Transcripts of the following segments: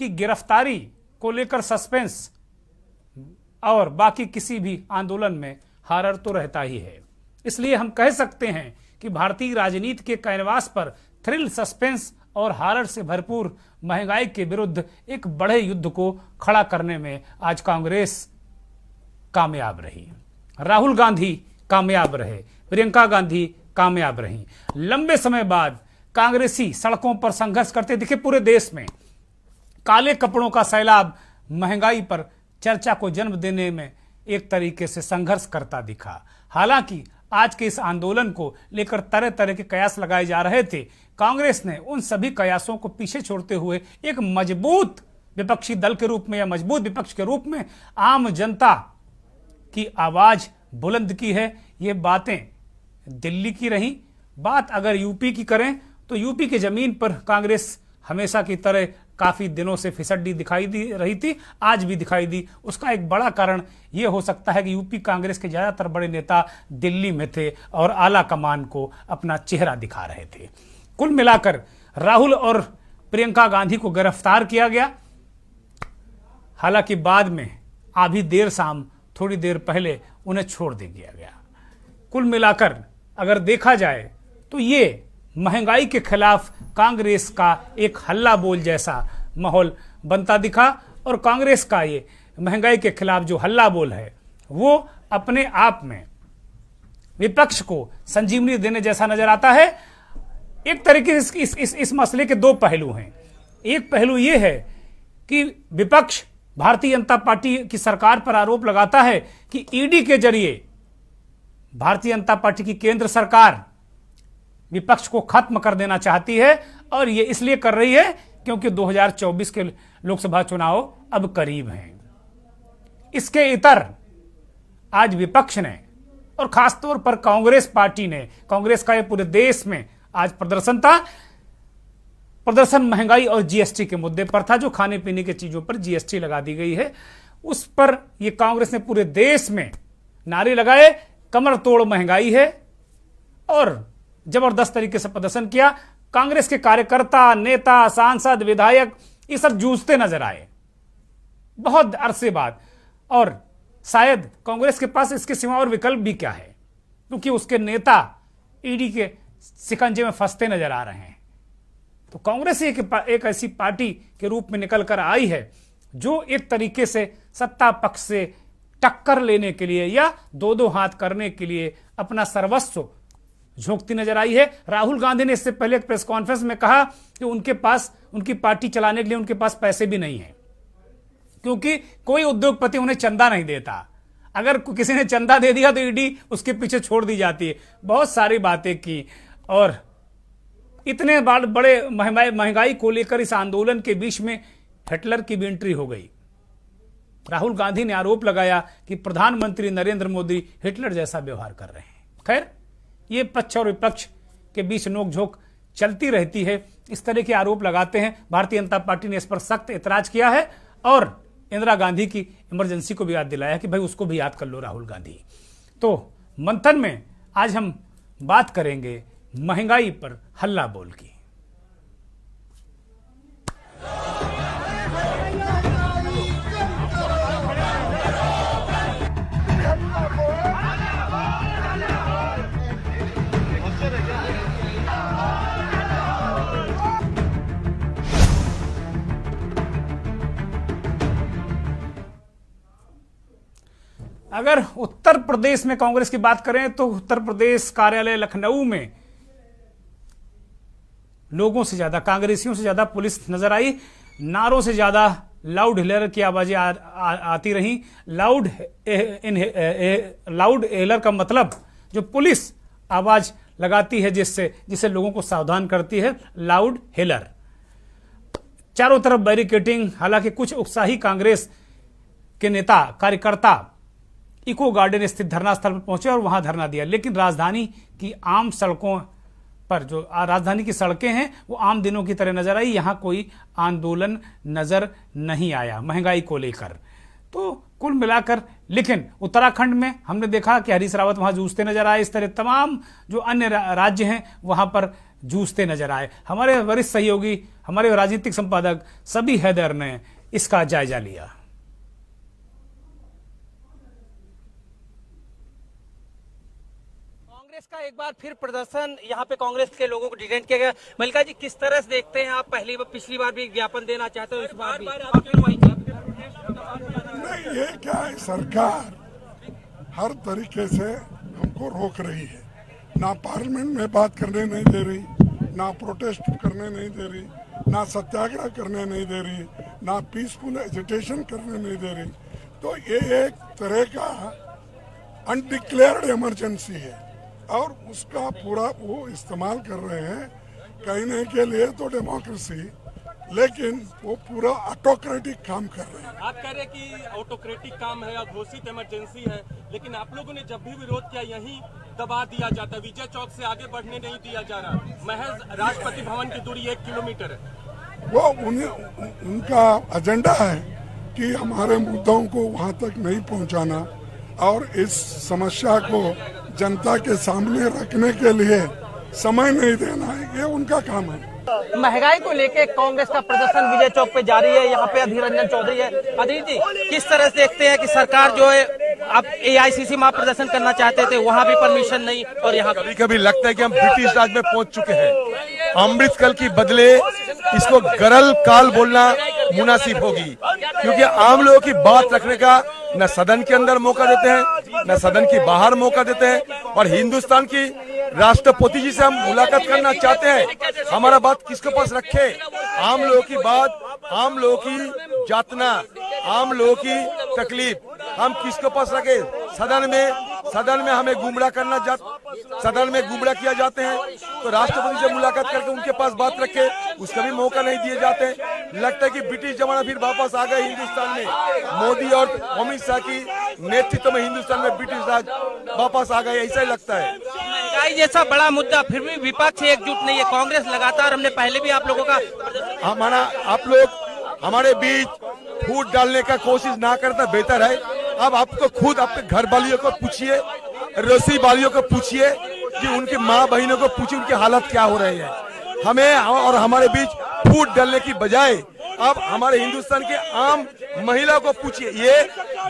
कि गिरफ्तारी को लेकर सस्पेंस और बाकी किसी भी आंदोलन में हारर तो रहता ही है। इसलिए हम कह सकते हैं कि भारतीय राजनीति के कैनवास पर थ्रिल, सस्पेंस और हारर से भरपूर महंगाई के विरुद्ध एक बड़े युद्ध को खड़ा करने में आज कांग्रेस कामयाब रही। राहुल गांधी कामयाब रहे, प्रियंका गांधी कामयाब रही। लंबे समय बाद कांग्रेसी सड़कों पर संघर्ष करते दिखे। पूरे देश में काले कपड़ों का सैलाब महंगाई पर चर्चा को जन्म देने में एक तरीके से संघर्ष करता दिखा। हालांकि आज के इस आंदोलन को लेकर तरह तरह के कयास लगाए जा रहे थे। कांग्रेस ने उन सभी कयासों को पीछे छोड़ते हुए एक मजबूत विपक्षी दल के रूप में या मजबूत विपक्ष के रूप में आम जनता की आवाज बुलंद की है। ये बातें दिल्ली की रही। बात अगर यूपी की करें तो यूपी की जमीन पर कांग्रेस हमेशा की तरह काफी दिनों से फिसड्डी दिखाई दी रही थी, आज भी दिखाई दी। उसका एक बड़ा कारण यह हो सकता है कि यूपी कांग्रेस के ज्यादातर बड़े नेता दिल्ली में थे और आला कमान को अपना चेहरा दिखा रहे थे। कुल मिलाकर राहुल और प्रियंका गांधी को गिरफ्तार किया गया। हालांकि बाद में आधी देर शाम थोड़ी देर पहले उन्हें छोड़ दिया गया। कुल मिलाकर अगर देखा जाए तो ये महंगाई के खिलाफ कांग्रेस का एक हल्ला बोल जैसा माहौल बनता दिखा और कांग्रेस का ये महंगाई के खिलाफ जो हल्ला बोल है वो अपने आप में विपक्ष को संजीवनी देने जैसा नजर आता है। एक तरीके से इस मसले के दो पहलू हैं। एक पहलू ये है कि विपक्ष भारतीय जनता पार्टी की सरकार पर आरोप लगाता है कि ईडी के जरिए भारतीय जनता पार्टी की केंद्र सरकार विपक्ष को खत्म कर देना चाहती है और ये इसलिए कर रही है क्योंकि 2024 के लोकसभा चुनाव अब करीब हैं। इसके इतर आज विपक्ष ने और खासतौर पर कांग्रेस पार्टी ने, कांग्रेस का ये पूरे देश में आज प्रदर्शन था। प्रदर्शन महंगाई और जीएसटी के मुद्दे पर था। जो खाने पीने की चीजों पर जीएसटी लगा दी गई है उस पर यह कांग्रेस ने पूरे देश में नारे लगाए, कमर तोड़ महंगाई है, और जबरदस्त तरीके से प्रदर्शन किया। कांग्रेस के कार्यकर्ता, नेता, सांसद, विधायक ये सब जूझते नजर आए बहुत अरसे बाद। और शायद कांग्रेस के पास इसके सिवा और विकल्प भी क्या है, क्योंकि उसके नेता ईडी के शिकंजे में फंसते नजर आ रहे हैं। तो कांग्रेस एक ऐसी पार्टी के रूप में निकल कर आई है जो एक तरीके से सत्ता पक्ष से टक्कर लेने के लिए या दो दो हाथ करने के लिए अपना सर्वस्व झोंकती नजर आई है। राहुल गांधी ने इससे पहले एक प्रेस कॉन्फ्रेंस में कहा कि उनके पास उनकी पार्टी चलाने के लिए उनके पास पैसे भी नहीं है, क्योंकि कोई उद्योगपति उन्हें चंदा नहीं देता। अगर किसी ने चंदा दे दिया तो ईडी उसके पीछे छोड़ दी जाती है। बहुत सारी बातें की और इतने बड़े महंगाई को लेकर इस आंदोलन के बीच में हिटलर की भी एंट्री हो गई। राहुल गांधी ने आरोप लगाया कि प्रधानमंत्री नरेंद्र मोदी हिटलर जैसा व्यवहार कर रहे हैं। खैर, ये पक्ष और विपक्ष के बीच नोकझोंक चलती रहती है। इस तरह के आरोप लगाते हैं। भारतीय जनता पार्टी ने इस पर सख्त ऐतराज किया है और इंदिरा गांधी की इमरजेंसी को भी याद दिलाया कि भाई उसको भी याद कर लो राहुल गांधी। तो मंथन में आज हम बात करेंगे महंगाई पर हल्ला बोल की। अगर उत्तर प्रदेश में कांग्रेस की बात करें तो उत्तर प्रदेश कार्यालय लखनऊ में लोगों से ज्यादा, कांग्रेसियों से ज्यादा पुलिस नजर आई। नारों से ज्यादा लाउड हेलर की आवाजें आती रही। लाउड हेलर का मतलब जो पुलिस आवाज लगाती है जिससे लोगों को सावधान करती है, लाउड हेलर। चारों तरफ बैरिकेडिंग। हालांकि कुछ उत्साही कांग्रेस के नेता, कार्यकर्ता इको गार्डन स्थित धरना स्थल पर पहुंचे और वहां धरना दिया, लेकिन राजधानी की आम सड़कों पर जो राजधानी की सड़कें हैं वो आम दिनों की तरह नजर आई। यहां कोई आंदोलन नजर नहीं आया महंगाई को लेकर। तो कुल मिलाकर, लेकिन उत्तराखंड में हमने देखा कि हरीश रावत वहां जूझते नजर आए। इस तरह तमाम जो अन्य राज्य हैं वहां पर जूझते नजर आए। हमारे वरिष्ठ सहयोगी, हमारे राजनीतिक संपादक सबी हैदर ने इसका जायजा लिया। कांग्रेस का एक बार फिर प्रदर्शन यहाँ पे कांग्रेस के लोगों को डिटेंट किया गया। मल्लिका जी, किस तरह से देखते हैं आप? पिछली बार भी ज्ञापन देना चाहते हो, इस बार भी नहीं, ये क्या है, सरकार हर तरीके से हमको रोक रही है। ना पार्लियामेंट में बात करने नहीं दे रही, ना प्रोटेस्ट करने नहीं दे रही, ना सत्याग्रह करने नहीं दे रही, ना पीसफुल एजिटेशन करने नहीं दे रही। तो ये एक तरह का अनडिक्लेयर्ड इमरजेंसी है और उसका पूरा वो इस्तेमाल कर रहे हैं कहने के लिए तो डेमोक्रेसी, लेकिन वो पूरा ऑटोक्रेटिक काम कर रहे हैं। आप कह रहे हैं कि ऑटोक्रेटिक काम है या घोषित इमरजेंसी है, लेकिन आप लोगों ने जब भी विरोध किया यहीं दबा दिया जाता है। विजय चौक से आगे बढ़ने नहीं दिया जा रहा। महज राष्ट्रपति भवन की दूरी 1 किलोमीटर है। वो उनका एजेंडा है कि हमारे मुद्दों को वहां तक नहीं पहुंचाना और इस समस्या को जनता के सामने रखने के लिए समय नहीं देना है, ये उनका काम है। महंगाई को लेके कांग्रेस का प्रदर्शन विजय चौक पे जारी है। यहाँ पे अधीर रंजन चौधरी है। अधीर जी, किस तरह से देखते हैं कि सरकार जो है, आप AICC में प्रदर्शन करना चाहते थे, वहाँ भी परमिशन नहीं, और यहाँ कभी कभी लगता है कि हम ब्रिटिश राज में पहुंच चुके हैं। अमृतकाल की बदले इसको गरल काल बोलना मुनासिब होगी, क्योंकि आम लोगों की बात रखने का न सदन के अंदर मौका देते हैं, न सदन के बाहर मौका देते हैं। और हिंदुस्तान की राष्ट्रपति जी से हम मुलाकात करना चाहते हैं, हमारा बात किसके पास रखे? आम लोगों की बात, आम लोगों की यातना, आम लोगों की तकलीफ हम किसके पास रखे? सदन में हमें गुमराह सदन में गुमराह किया जाते हैं, तो राष्ट्रपति से मुलाकात करके उनके पास बात रखे, उसका भी मौका नहीं दिए जाते। लगता है कि ब्रिटिश जमाना फिर वापस आ गया हिंदुस्तान में। मोदी और अमित शाह की नेतृत्व में हिंदुस्तान में ब्रिटिश राज वापस आ गए, ऐसा ही लगता है। महंगाई जैसा बड़ा मुद्दा, फिर भी विपक्ष एकजुट नहीं है। कांग्रेस लगातार, हमने पहले भी आप लोगों का आप लोग हमारे बीच फूट डालने का कोशिश ना करना बेहतर है। अब आपको खुद अपने घर वालियों को पूछिए, रसी वालियों को पूछिए, कि उनकी माँ बहनों को पूछिए उनकी हालत क्या हो रही है। हमें और हमारे बीच फूट डालने की बजाय अब हमारे हिंदुस्तान के आम महिला को पूछिए। ये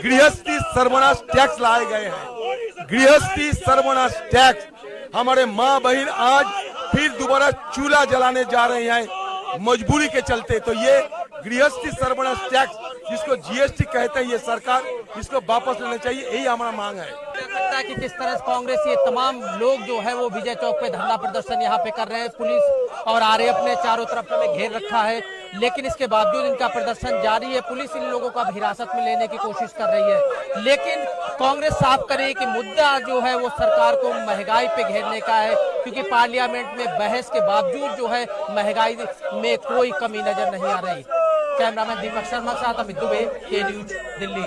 गृहस्थी सर्वनाश टैक्स लाए गए हैं, गृहस्थी सर्वनाश टैक्स। हमारे माँ बहन आज फिर दोबारा चूल्हा जलाने जा रहे हैं मजबूरी के चलते। तो ये गृहस्थी सर्वनाश टैक्स, जिसको GST कहते हैं, ये सरकार इसको वापस लेना चाहिए, यही हमारा मांग है। लगता है कि किस तरह से कांग्रेस, ये तमाम लोग जो है वो विजय चौक पे धरना प्रदर्शन यहाँ पे कर रहे हैं। पुलिस और RAF ने चारों तरफ में घेर रखा है, लेकिन इसके बावजूद इनका प्रदर्शन जारी है। पुलिस इन लोगों को हिरासत में लेने की कोशिश कर रही है, लेकिन कांग्रेस साफ करे कि मुद्दा जो है वो सरकार को महंगाई पे घेरने का है, क्योंकि पार्लियामेंट में बहस के बावजूद जो है महंगाई में कोई कमी नजर नहीं आ रही। कैमरामैन दीपक शर्मा के साथ अमित दुबे, के न्यूज, दिल्ली।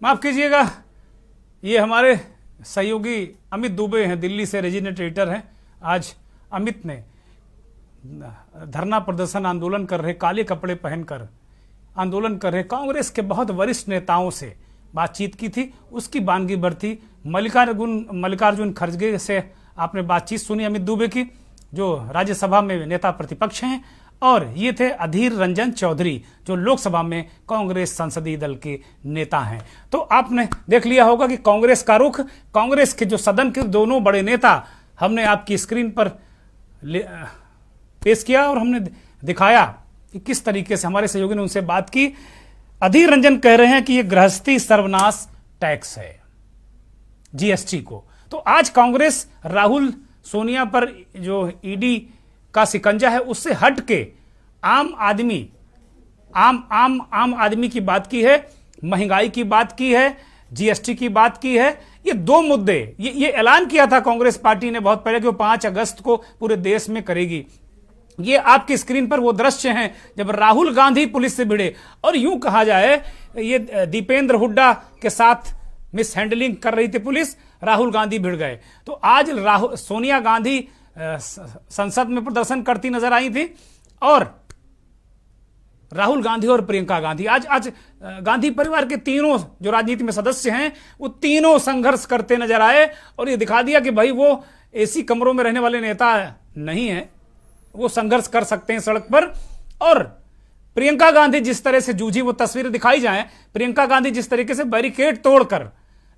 माफ कीजिएगा, ये हमारे सहयोगी अमित दुबे हैं, दिल्ली से रेजिडेंट एडिटर हैं। आज अमित ने धरना प्रदर्शन आंदोलन कर रहे, काले कपड़े पहनकर आंदोलन कर रहे कांग्रेस के बहुत वरिष्ठ नेताओं से बातचीत की थी। उसकी बानगी बढ़ती मल्लिकार्जुन खड़गे से आपने बातचीत सुनी अमित दुबे की, जो राज्यसभा में नेता प्रतिपक्ष हैं, और ये थे अधीर रंजन चौधरी, जो लोकसभा में कांग्रेस संसदीय दल के नेता हैं। तो आपने देख लिया होगा कि कांग्रेस का रुख, कांग्रेस के जो सदन के दोनों बड़े नेता हमने आपकी स्क्रीन पर पेश किया और हमने दिखाया कि किस तरीके से हमारे सहयोगी ने उनसे बात की। अधीर रंजन कह रहे हैं कि यह गृहस्थी सर्वनाश टैक्स है, GST को। तो आज कांग्रेस राहुल सोनिया पर जो ED का शिकंजा है उससे हट के आम आदमी की बात की है, महंगाई की बात की है, GST की बात की है। ये दो मुद्दे, ये ऐलान किया था कांग्रेस पार्टी ने बहुत पहले कि वो 5 अगस्त को पूरे देश में करेगी। ये आपकी स्क्रीन पर वो दृश्य हैं जब राहुल गांधी पुलिस से भिड़े, और यूं कहा जाए ये दीपेंद्र हुड्डा के साथ मिस हैंडलिंग कर रही थी पुलिस, राहुल गांधी भिड़ गए। तो आज सोनिया गांधी संसद में प्रदर्शन करती नजर आई थी, और राहुल गांधी और प्रियंका गांधी आज गांधी परिवार के तीनों जो राजनीति में सदस्य हैं वो तीनों संघर्ष करते नजर आए, और ये दिखा दिया कि भाई वो एसी कमरों में रहने वाले नेता नहीं है, वो संघर्ष कर सकते हैं सड़क पर। और प्रियंका गांधी जिस तरह से जूझी वो तस्वीरें दिखाई जाएं, प्रियंका गांधी जिस तरीके से बैरिकेड तोड़कर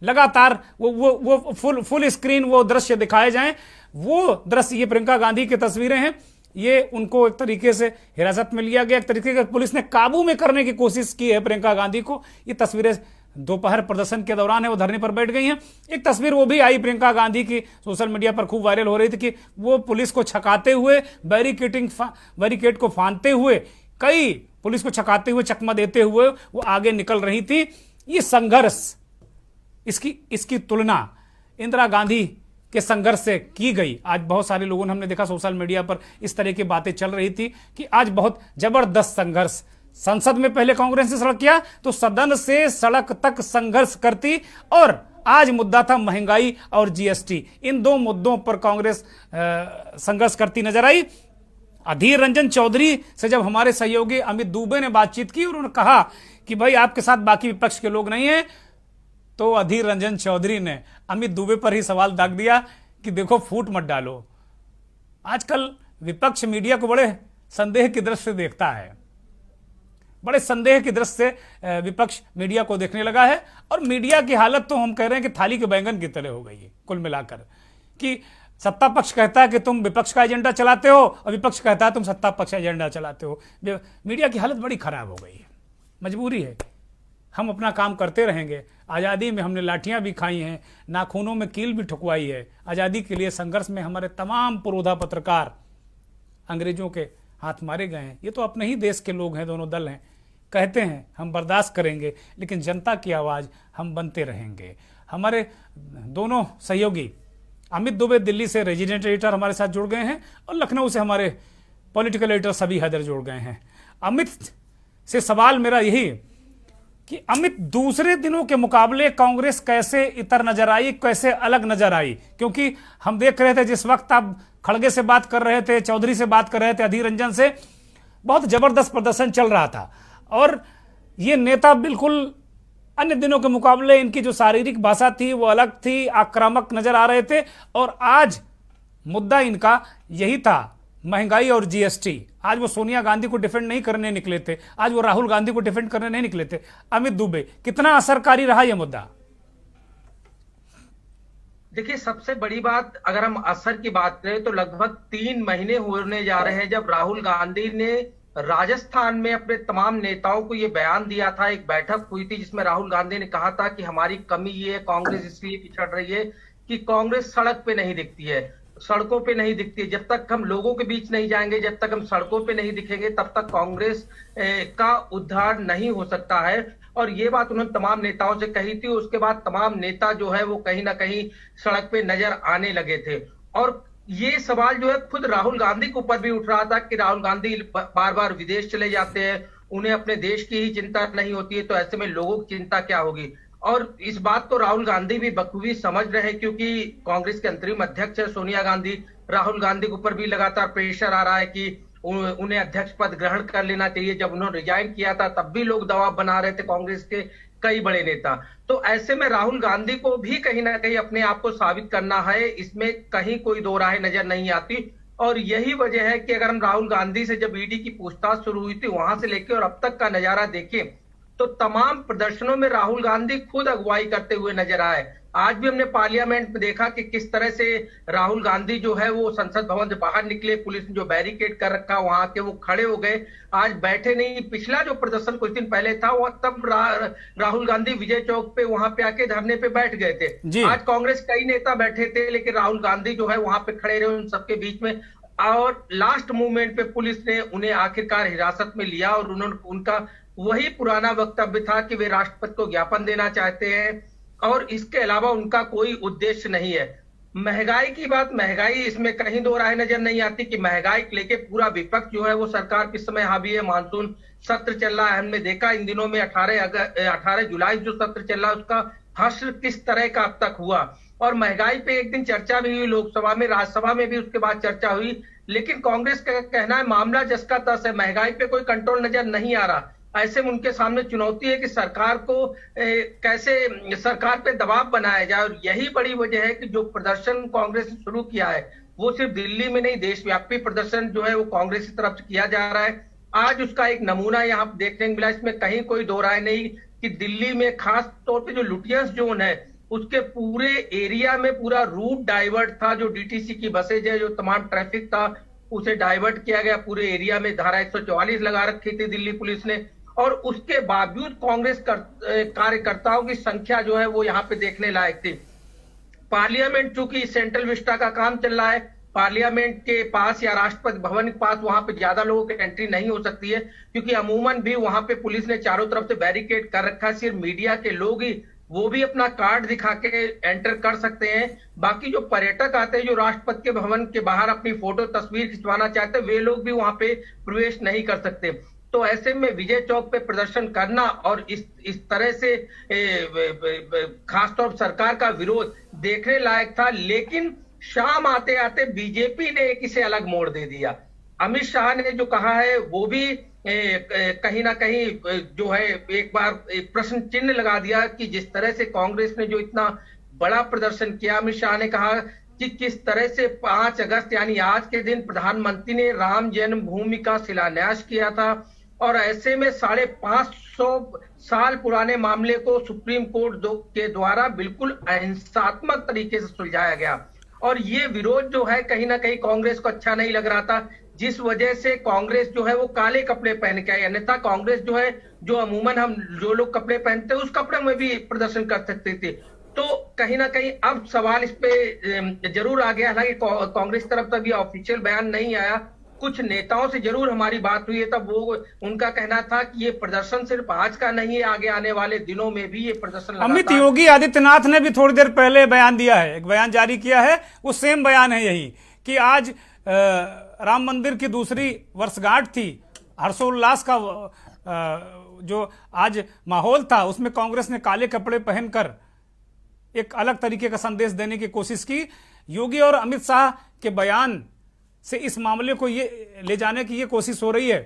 लगातार वो फुल स्क्रीन वो दृश्य दिखाए जाएं, वो दृश्य, ये प्रियंका गांधी की तस्वीरें हैं। ये उनको एक तरीके से हिरासत में लिया गया, एक तरीके से पुलिस ने काबू में करने की कोशिश की है प्रियंका गांधी को। ये तस्वीरें दोपहर प्रदर्शन के दौरान है वो धरने पर बैठ गई हैं। एक तस्वीर वो भी आई प्रियंका गांधी की, सोशल मीडिया पर खूब वायरल हो रही थी कि वो पुलिस को छकाते हुए, बैरिकेड को फांदते हुए, कई पुलिस को छकाते हुए, चकमा देते हुए वो आगे निकल रही थी। ये संघर्ष, इसकी तुलना इंदिरा गांधी के संघर्ष से की गई। आज बहुत सारे लोगों ने, हमने देखा सोशल मीडिया पर इस तरह की बातें चल रही थी कि आज बहुत जबरदस्त संघर्ष, संसद में पहले कांग्रेस ने सड़क किया तो सदन से सड़क तक संघर्ष करती, और आज मुद्दा था महंगाई और जीएसटी। इन दो मुद्दों पर कांग्रेस संघर्ष करती नजर आई। अधीर रंजन चौधरी से जब हमारे सहयोगी अमित दुबे ने बातचीत की और उन्होंने कहा कि भाई आपके साथ बाकी विपक्ष के लोग नहीं हैं, तो अधीर रंजन चौधरी ने अमित दुबे पर ही सवाल दाग दिया कि देखो फूट मत डालो। आजकल विपक्ष मीडिया को बड़े संदेह की दृष्टि से देखता है, बड़े संदेह की दृष्टि से विपक्ष मीडिया को देखने लगा है। और मीडिया की हालत तो हम कह रहे हैं कि थाली के बैंगन की तरह हो गई है कुल मिलाकर, कि सत्ता पक्ष कहता है कि तुम विपक्ष का एजेंडा चलाते हो और विपक्ष कहता है तुम सत्ता पक्ष एजेंडा चलाते हो। मीडिया की हालत बड़ी खराब हो गई है, मजबूरी है, हम अपना काम करते रहेंगे। आज़ादी में हमने लाठियां भी खाई हैं, नाखूनों में कील भी ठुकवाई है। आज़ादी के लिए संघर्ष में हमारे तमाम पुरोधा पत्रकार अंग्रेजों के हाथ मारे गए हैं। ये तो अपने ही देश के लोग हैं, दोनों दल हैं, कहते हैं हम बर्दाश्त करेंगे, लेकिन जनता की आवाज़ हम बनते रहेंगे। हमारे दोनों सहयोगी अमित दुबे दिल्ली से रेजिडेंट एडिटर हमारे साथ जुड़ गए हैं और लखनऊ से हमारे पॉलिटिकल एडिटर सभी हैदर जुड़ गए हैं। अमित से सवाल मेरा यही कि अमित, दूसरे दिनों के मुकाबले कांग्रेस कैसे इतर नजर आई, कैसे अलग नजर आई? क्योंकि हम देख रहे थे जिस वक्त आप खड़गे से बात कर रहे थे, चौधरी से बात कर रहे थे, अधीर रंजन से, बहुत जबरदस्त प्रदर्शन चल रहा था और ये नेता बिल्कुल अन्य दिनों के मुकाबले इनकी जो शारीरिक भाषा थी वो अलग थी, आक्रामक नजर आ रहे थे। और आज मुद्दा इनका यही था, महंगाई और जीएसटी। आज वो सोनिया गांधी को डिफेंड नहीं करने निकले थे, आज वो राहुल गांधी को डिफेंड करने नहीं निकले थे। अमित दुबे, कितना असरकारी रहा यह मुद्दा? देखिए, सबसे बड़ी बात अगर हम असर की बात करें तो लगभग 3 महीने होने जा रहे हैं जब राहुल गांधी ने राजस्थान में अपने तमाम नेताओं को ये बयान दिया था। एक बैठक हुई थी जिसमें राहुल गांधी ने कहा था कि हमारी कमी ये है, कांग्रेस इसलिए पिछड़ रही है कि कांग्रेस सड़क पे नहीं दिखती है, सड़कों पे नहीं दिखती है। जब तक हम लोगों के बीच नहीं जाएंगे, जब तक हम सड़कों पे नहीं दिखेंगे, तब तक कांग्रेस का उद्धार नहीं हो सकता है। और ये बात उन्होंने तमाम नेताओं से कही थी। उसके बाद तमाम नेता जो है वो कहीं ना कहीं सड़क पे नजर आने लगे थे। और ये सवाल जो है खुद राहुल गांधी के ऊपर भी उठ रहा था कि राहुल गांधी बार बार विदेश चले जाते हैं, उन्हें अपने देश की ही चिंता नहीं होती है, तो ऐसे में लोगों की चिंता क्या होगी। और इस बात को राहुल गांधी भी बखूबी समझ रहे हैं क्योंकि कांग्रेस के अंतरिम अध्यक्ष है सोनिया गांधी। राहुल गांधी के ऊपर भी लगातार प्रेशर आ रहा है कि उन्हें अध्यक्ष पद ग्रहण कर लेना चाहिए। जब उन्होंने रिजाइन किया था तब भी लोग दबाव बना रहे थे, कांग्रेस के कई बड़े नेता। तो ऐसे में राहुल गांधी को भी कहीं ना कहीं अपने आप को साबित करना है, इसमें कहीं कोई दो राय नजर नहीं आती। और यही वजह है कि अगर हम राहुल गांधी से जब ईडी की पूछताछ शुरू हुई थी वहां से लेकर और अब तक का नजारा देखें तो तमाम प्रदर्शनों में राहुल गांधी खुद अगुवाई करते हुए नजर आए। आज भी हमने पार्लियामेंट में देखा कि किस तरह से राहुल गांधी जो है वो संसद भवन से बाहर निकले, पुलिस ने जो बैरिकेड कर रखा वहां के वो खड़े हो गए, आज बैठे नहीं। पिछला जो प्रदर्शन कुछ दिन पहले था वो तब राहुल गांधी विजय चौक पे वहां पे आके धरने पे बैठ गए थे। आज कांग्रेस कई नेता बैठे थे लेकिन राहुल गांधी जो है वहां पे खड़े रहे उन सबके बीच में। और लास्ट मूवमेंट पे पुलिस ने उन्हें आखिरकार हिरासत में लिया और उन्होंने उनका वही पुराना वक्तव्य था कि वे राष्ट्रपति को ज्ञापन देना चाहते हैं और इसके अलावा उनका कोई उद्देश्य नहीं है। महंगाई की बात, महंगाई इसमें कहीं दो राय नजर नहीं आती कि महंगाई लेके पूरा विपक्ष जो है वो सरकार के समय हावी है। मानसून सत्र चल रहा है, हमने देखा इन दिनों में 18 जुलाई जो सत्र चल रहा है उसका हश्र किस तरह का अब तक हुआ। और महंगाई पे एक दिन चर्चा भी हुई लोकसभा में, राज्यसभा में भी उसके बाद चर्चा हुई, लेकिन कांग्रेस का कहना है मामला जस का तस है, महंगाई पे कोई कंट्रोल नजर नहीं आ रहा। ऐसे में उनके सामने चुनौती है कि सरकार को कैसे सरकार पे दबाव बनाया जाए। और यही बड़ी वजह है कि जो प्रदर्शन कांग्रेस ने शुरू किया है वो सिर्फ दिल्ली में नहीं, देशव्यापी प्रदर्शन जो है वो कांग्रेस की तरफ से किया जा रहा है। आज उसका एक नमूना यहाँ देखने को मिला, इसमें कहीं कोई दो राय नहीं कि दिल्ली में खास तौर पे जो लुटियंस जोन है उसके पूरे एरिया में पूरा रूट डाइवर्ट था। जो डीटीसी की बसेज है, जो तमाम ट्रैफिक था, उसे डाइवर्ट किया गया। पूरे एरिया में धारा 144 लगा रखी थी दिल्ली पुलिस ने, और उसके बावजूद कांग्रेस कार्यकर्ताओं की संख्या जो है वो यहाँ पे देखने लायक थी। पार्लियामेंट चूंकि सेंट्रल विस्टा का काम चल रहा है, पार्लियामेंट के पास या राष्ट्रपति भवन के पास वहां पे ज्यादा लोगों की एंट्री नहीं हो सकती है, क्योंकि अमूमन भी वहां पे पुलिस ने चारों तरफ से बैरिकेड कर रखा है। सिर्फ मीडिया के लोग ही वो भी अपना कार्ड दिखा के एंटर कर सकते हैं। बाकी जो पर्यटक आते हैं, जो राष्ट्रपति के भवन के बाहर अपनी फोटो तस्वीर खिंचवाना चाहते हैं, वे लोग भी वहां पे प्रवेश नहीं कर सकते। तो ऐसे में विजय चौक पे प्रदर्शन करना और इस तरह से खासतौर पर सरकार का विरोध देखने लायक था। लेकिन शाम आते आते बीजेपी ने एक इसे अलग मोड़ दे दिया। अमित शाह ने जो कहा है वो भी कहीं ना कहीं जो है एक बार प्रश्न चिन्ह लगा दिया कि जिस तरह से कांग्रेस ने जो इतना बड़ा प्रदर्शन किया, अमित शाह ने कहा कि किस तरह से 5 अगस्त यानी आज के दिन प्रधानमंत्री ने राम जन्मभूमि का शिलान्यास किया था, और ऐसे में 550 साल पुराने मामले को सुप्रीम कोर्ट के द्वारा बिल्कुल अहिंसात्मक तरीके से सुलझाया गया। और ये विरोध जो है कहीं ना कहीं कांग्रेस को अच्छा नहीं लग रहा था, जिस वजह से कांग्रेस जो है वो काले कपड़े पहन के आई। अन्यथा कांग्रेस जो है, जो अमूमन हम जो लोग कपड़े पहनते हैं उस कपड़े में भी प्रदर्शन कर सकते थे। तो कहीं ना कहीं अब सवाल इस पे जरूर आ गया। हालांकि कांग्रेस तरफ तक ये ऑफिशियल बयान नहीं आया, कुछ नेताओं से जरूर हमारी बात हुई है, तब वो उनका कहना था कि ये प्रदर्शन सिर्फ आज का नहीं है, आगे आने वाले दिनों में भी ये प्रदर्शन अमित, योगी आदित्यनाथ ने भी थोड़ी देर पहले बयान दिया है, एक बयान जारी किया है, वो सेम बयान है यही कि आज राम मंदिर की दूसरी वर्षगांठ थी, हर्षोल्लास का जो आज माहौल था उसमें कांग्रेस ने काले कपड़े पहनकर एक अलग तरीके का संदेश देने की कोशिश की। योगी और अमित शाह के बयान से इस मामले को ये ले जाने की ये कोशिश हो रही है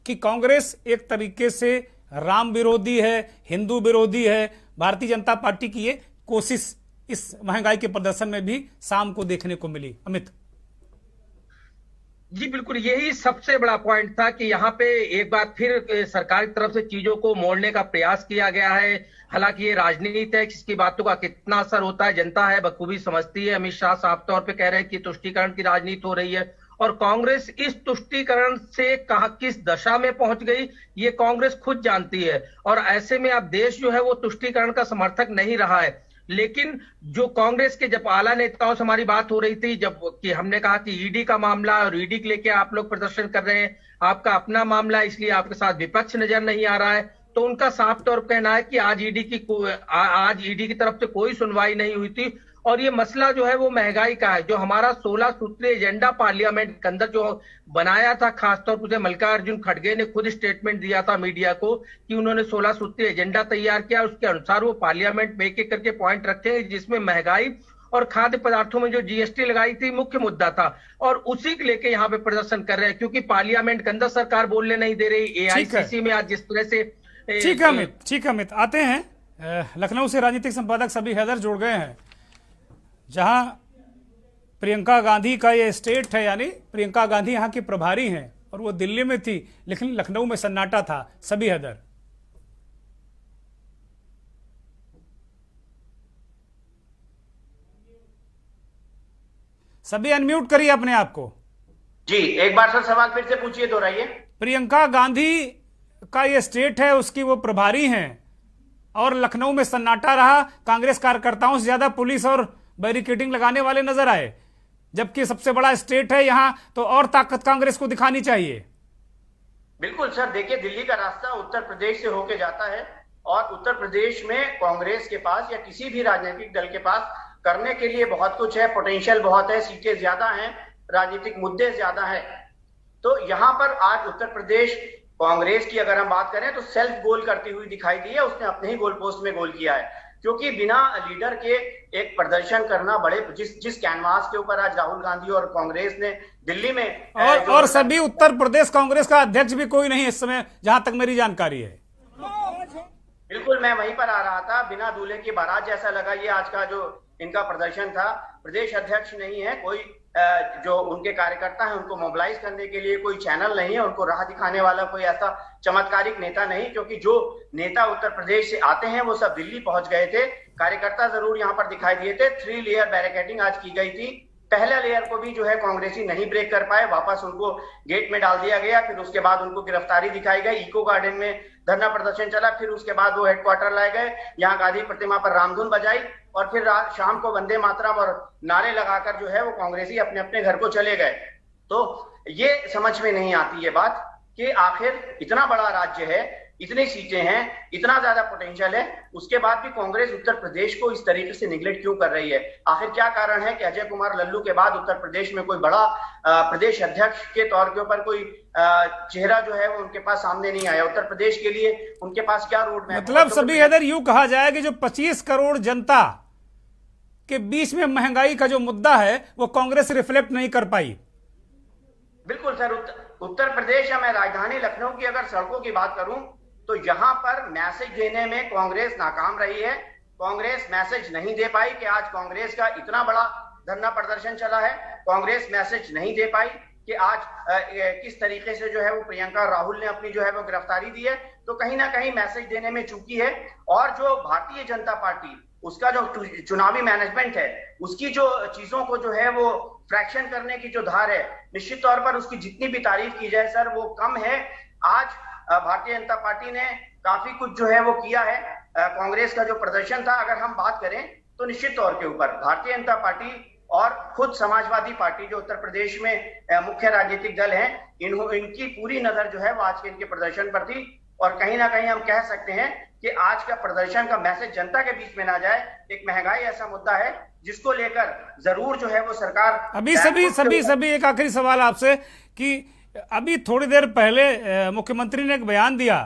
कि कांग्रेस एक तरीके से राम विरोधी है, हिंदू विरोधी है। भारतीय जनता पार्टी की ये कोशिश इस महंगाई के प्रदर्शन में भी शाम को देखने को मिली। अमित जी बिल्कुल, यही सबसे बड़ा पॉइंट था कि यहाँ पे एक बार फिर सरकार की तरफ से चीजों को मोड़ने का प्रयास किया गया है। हालांकि ये राजनीति है, किसकी बातों का कितना असर होता है जनता है बखूबी समझती है। अमित शाह साफ तौर पे कह रहे हैं कि तुष्टीकरण की राजनीति हो रही है, और कांग्रेस इस तुष्टीकरण से कहा किस दशा में पहुंच गई ये कांग्रेस खुद जानती है। और ऐसे में अब देश जो है वो तुष्टीकरण का समर्थक नहीं रहा है। लेकिन जो कांग्रेस के जब आला नेताओं से हमारी बात हो रही थी, जब कि हमने कहा कि ईडी का मामला और ईडी के लेके आप लोग प्रदर्शन कर रहे हैं, आपका अपना मामला इसलिए आपके साथ विपक्ष नजर नहीं आ रहा है, तो उनका साफ तौर पर कहना है कि आज ईडी की तरफ से कोई सुनवाई नहीं हुई थी। और ये मसला जो है वो महंगाई का है। जो हमारा 16 सूत्रीय एजेंडा पार्लियामेंट के अंदर जो बनाया था, खासतौर पर मल्लिकार्जुन खड़गे ने खुद स्टेटमेंट दिया था मीडिया को कि उन्होंने 16 सूत्रीय एजेंडा तैयार किया, उसके अनुसार वो पार्लियामेंट में एक करके पॉइंट रखे जिसमें महंगाई और खाद्य पदार्थों में जो जीएसटी लगाई थी मुख्य मुद्दा था, और उसी को लेके यहाँ पे प्रदर्शन कर रहे हैं। क्योंकि पार्लियामेंट के अंदर सरकार बोलने नहीं दे रही, एआईसीसी में आज जिस तरह से। ठीक है अमित, आते हैं लखनऊ से राजनीतिक संपादक सबी हैदर जुड़ गए हैं, जहां प्रियंका गांधी का ये स्टेट है, यानी प्रियंका गांधी यहां की प्रभारी हैं और वो दिल्ली में थी लेकिन लखनऊ में सन्नाटा था। सबी हैदर, सभी अनम्यूट करिए अपने आप को। जी एक बार सर सवाल फिर से पूछिए, दोहराइए। प्रियंका गांधी का ये स्टेट है, उसकी वो प्रभारी हैं और लखनऊ में सन्नाटा रहा। कांग्रेस कार्यकर्ताओं से ज्यादा पुलिस और बैरिकेडिंग लगाने वाले नजर आए, जबकि सबसे बड़ा स्टेट है यहां, तो और ताकत कांग्रेस को दिखानी चाहिए। बिल्कुल सर, देखिए दिल्ली का रास्ता उत्तर प्रदेश से होके जाता है और उत्तर प्रदेश में कांग्रेस के पास या किसी भी राजनीतिक दल के पास करने के लिए बहुत कुछ है, पोटेंशियल बहुत है, सीटें ज्यादा हैं, राजनीतिक मुद्दे ज्यादा है। तो यहाँ पर आज उत्तर प्रदेश कांग्रेस की अगर हम बात करें तो सेल्फ गोल करती हुई दिखाई दी है, उसने अपने ही गोल पोस्ट में गोल किया है। क्योंकि बिना लीडर के एक प्रदर्शन करना बड़े जिस कैनवास के ऊपर आज राहुल गांधी और कांग्रेस ने दिल्ली में और सभी उत्तर प्रदेश कांग्रेस का अध्यक्ष भी कोई नहीं इस समय, जहां तक मेरी जानकारी है। बिल्कुल, मैं वहीं पर आ रहा था, बिना दूल्हे की बारात जैसा लगा ये आज का जो इनका प्रदर्शन था। प्रदेश अध्यक्ष नहीं है कोई, जो उनके कार्यकर्ता हैं उनको मोबिलाइज करने के लिए कोई चैनल नहीं है, उनको राह दिखाने वाला कोई ऐसा चमत्कारिक नेता नहीं, क्योंकि जो नेता उत्तर प्रदेश से आते हैं वो सब दिल्ली पहुंच गए थे। कार्यकर्ता जरूर यहाँ पर दिखाई दिए थे। 3 लेयर बैरिकेडिंग आज की गई थी। पहला लेयर को भी जो है कांग्रेसी नहीं ब्रेक कर पाए, वापस उनको गेट में डाल दिया गया। फिर उसके बाद उनको गिरफ्तारी दिखाई गई, इको गार्डन में धरना प्रदर्शन चला। फिर उसके बाद वो हेडक्वार्टर लाए गए, यहाँ गांधी प्रतिमा पर रामधुन बजाई और फिर शाम को वंदे मातरम और नारे लगाकर जो है वो कांग्रेसी अपने अपने घर को चले गए। तो ये समझ में नहीं आती ये बात कि आखिर इतना बड़ा राज्य है, इतनी सीटें हैं, इतना ज्यादा पोटेंशियल है, उसके बाद भी कांग्रेस उत्तर प्रदेश को इस तरीके से निगलेक्ट क्यों कर रही है। आखिर क्या कारण है कि अजय कुमार लल्लू के बाद उत्तर प्रदेश में कोई बड़ा प्रदेश अध्यक्ष के तौर के ऊपर कोई चेहरा जो है वो उनके पास सामने नहीं आया। उत्तर प्रदेश के लिए उनके पास क्या रोड मैप? मतलब सभी हैदर, यूं कहा जाए कि जो 25 करोड़ जनता के बीच में महंगाई का जो मुद्दा है वो कांग्रेस रिफ्लेक्ट नहीं कर पाई। बिल्कुल सर, उत्तर प्रदेश या मैं राजधानी लखनऊ की अगर सड़कों की बात करूं तो यहां पर मैसेज देने में कांग्रेस नाकाम रही है। कांग्रेस मैसेज नहीं दे पाई कि आज कांग्रेस का इतना बड़ा धरना प्रदर्शन चला है। कांग्रेस मैसेज नहीं दे पाई कि आज किस तरीके से जो है वो प्रियंका राहुल ने अपनी जो है वो गिरफ्तारी दी है। तो कहीं ना कहीं मैसेज देने में चूकी है। और जो भारतीय जनता पार्टी, उसका जो चुनावी मैनेजमेंट है, उसकी जो चीजों को जो है वो फ्रैक्शन करने की जो धार है, निश्चित तौर पर उसकी जितनी भी तारीफ की जाए सर वो कम है। आज भारतीय जनता पार्टी ने काफी कुछ जो है वो किया है। कांग्रेस का जो प्रदर्शन था, अगर हम बात करें तो निश्चित तौर के ऊपर भारतीय जनता पार्टी और खुद समाजवादी पार्टी जो उत्तर प्रदेश में मुख्य राजनीतिक दल हैं, इनकी पूरी नजर जो है वो आज के इनके प्रदर्शन पर थी। और कहीं ना कहीं हम कह सकते हैं कि आज का प्रदर्शन का मैसेज जनता के बीच में ना जाए। एक महंगाई ऐसा मुद्दा है जिसको लेकर जरूर जो है वो सरकार सभी एक आखिरी सवाल आपसे कि अभी थोड़ी देर पहले मुख्यमंत्री ने एक बयान दिया,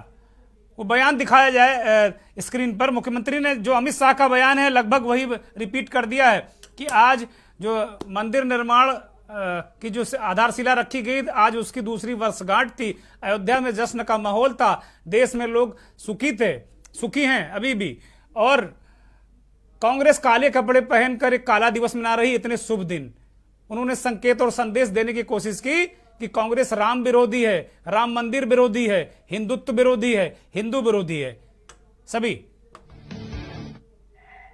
वो बयान दिखाया जाए स्क्रीन पर। मुख्यमंत्री ने जो अमित शाह का बयान है लगभग वही रिपीट कर दिया है कि आज जो मंदिर निर्माण की जो आधारशिला रखी गई, आज उसकी दूसरी वर्षगांठ थी। अयोध्या में जश्न का माहौल था, देश में लोग सुखी हैं अभी भी। और कांग्रेस काले कपड़े पहनकर एक काला दिवस मना रही इतने शुभ दिन। उन्होंने संकेत और संदेश देने की कोशिश की कि कांग्रेस राम विरोधी है, राम मंदिर विरोधी है, हिंदुत्व विरोधी है, हिंदू विरोधी है। सभी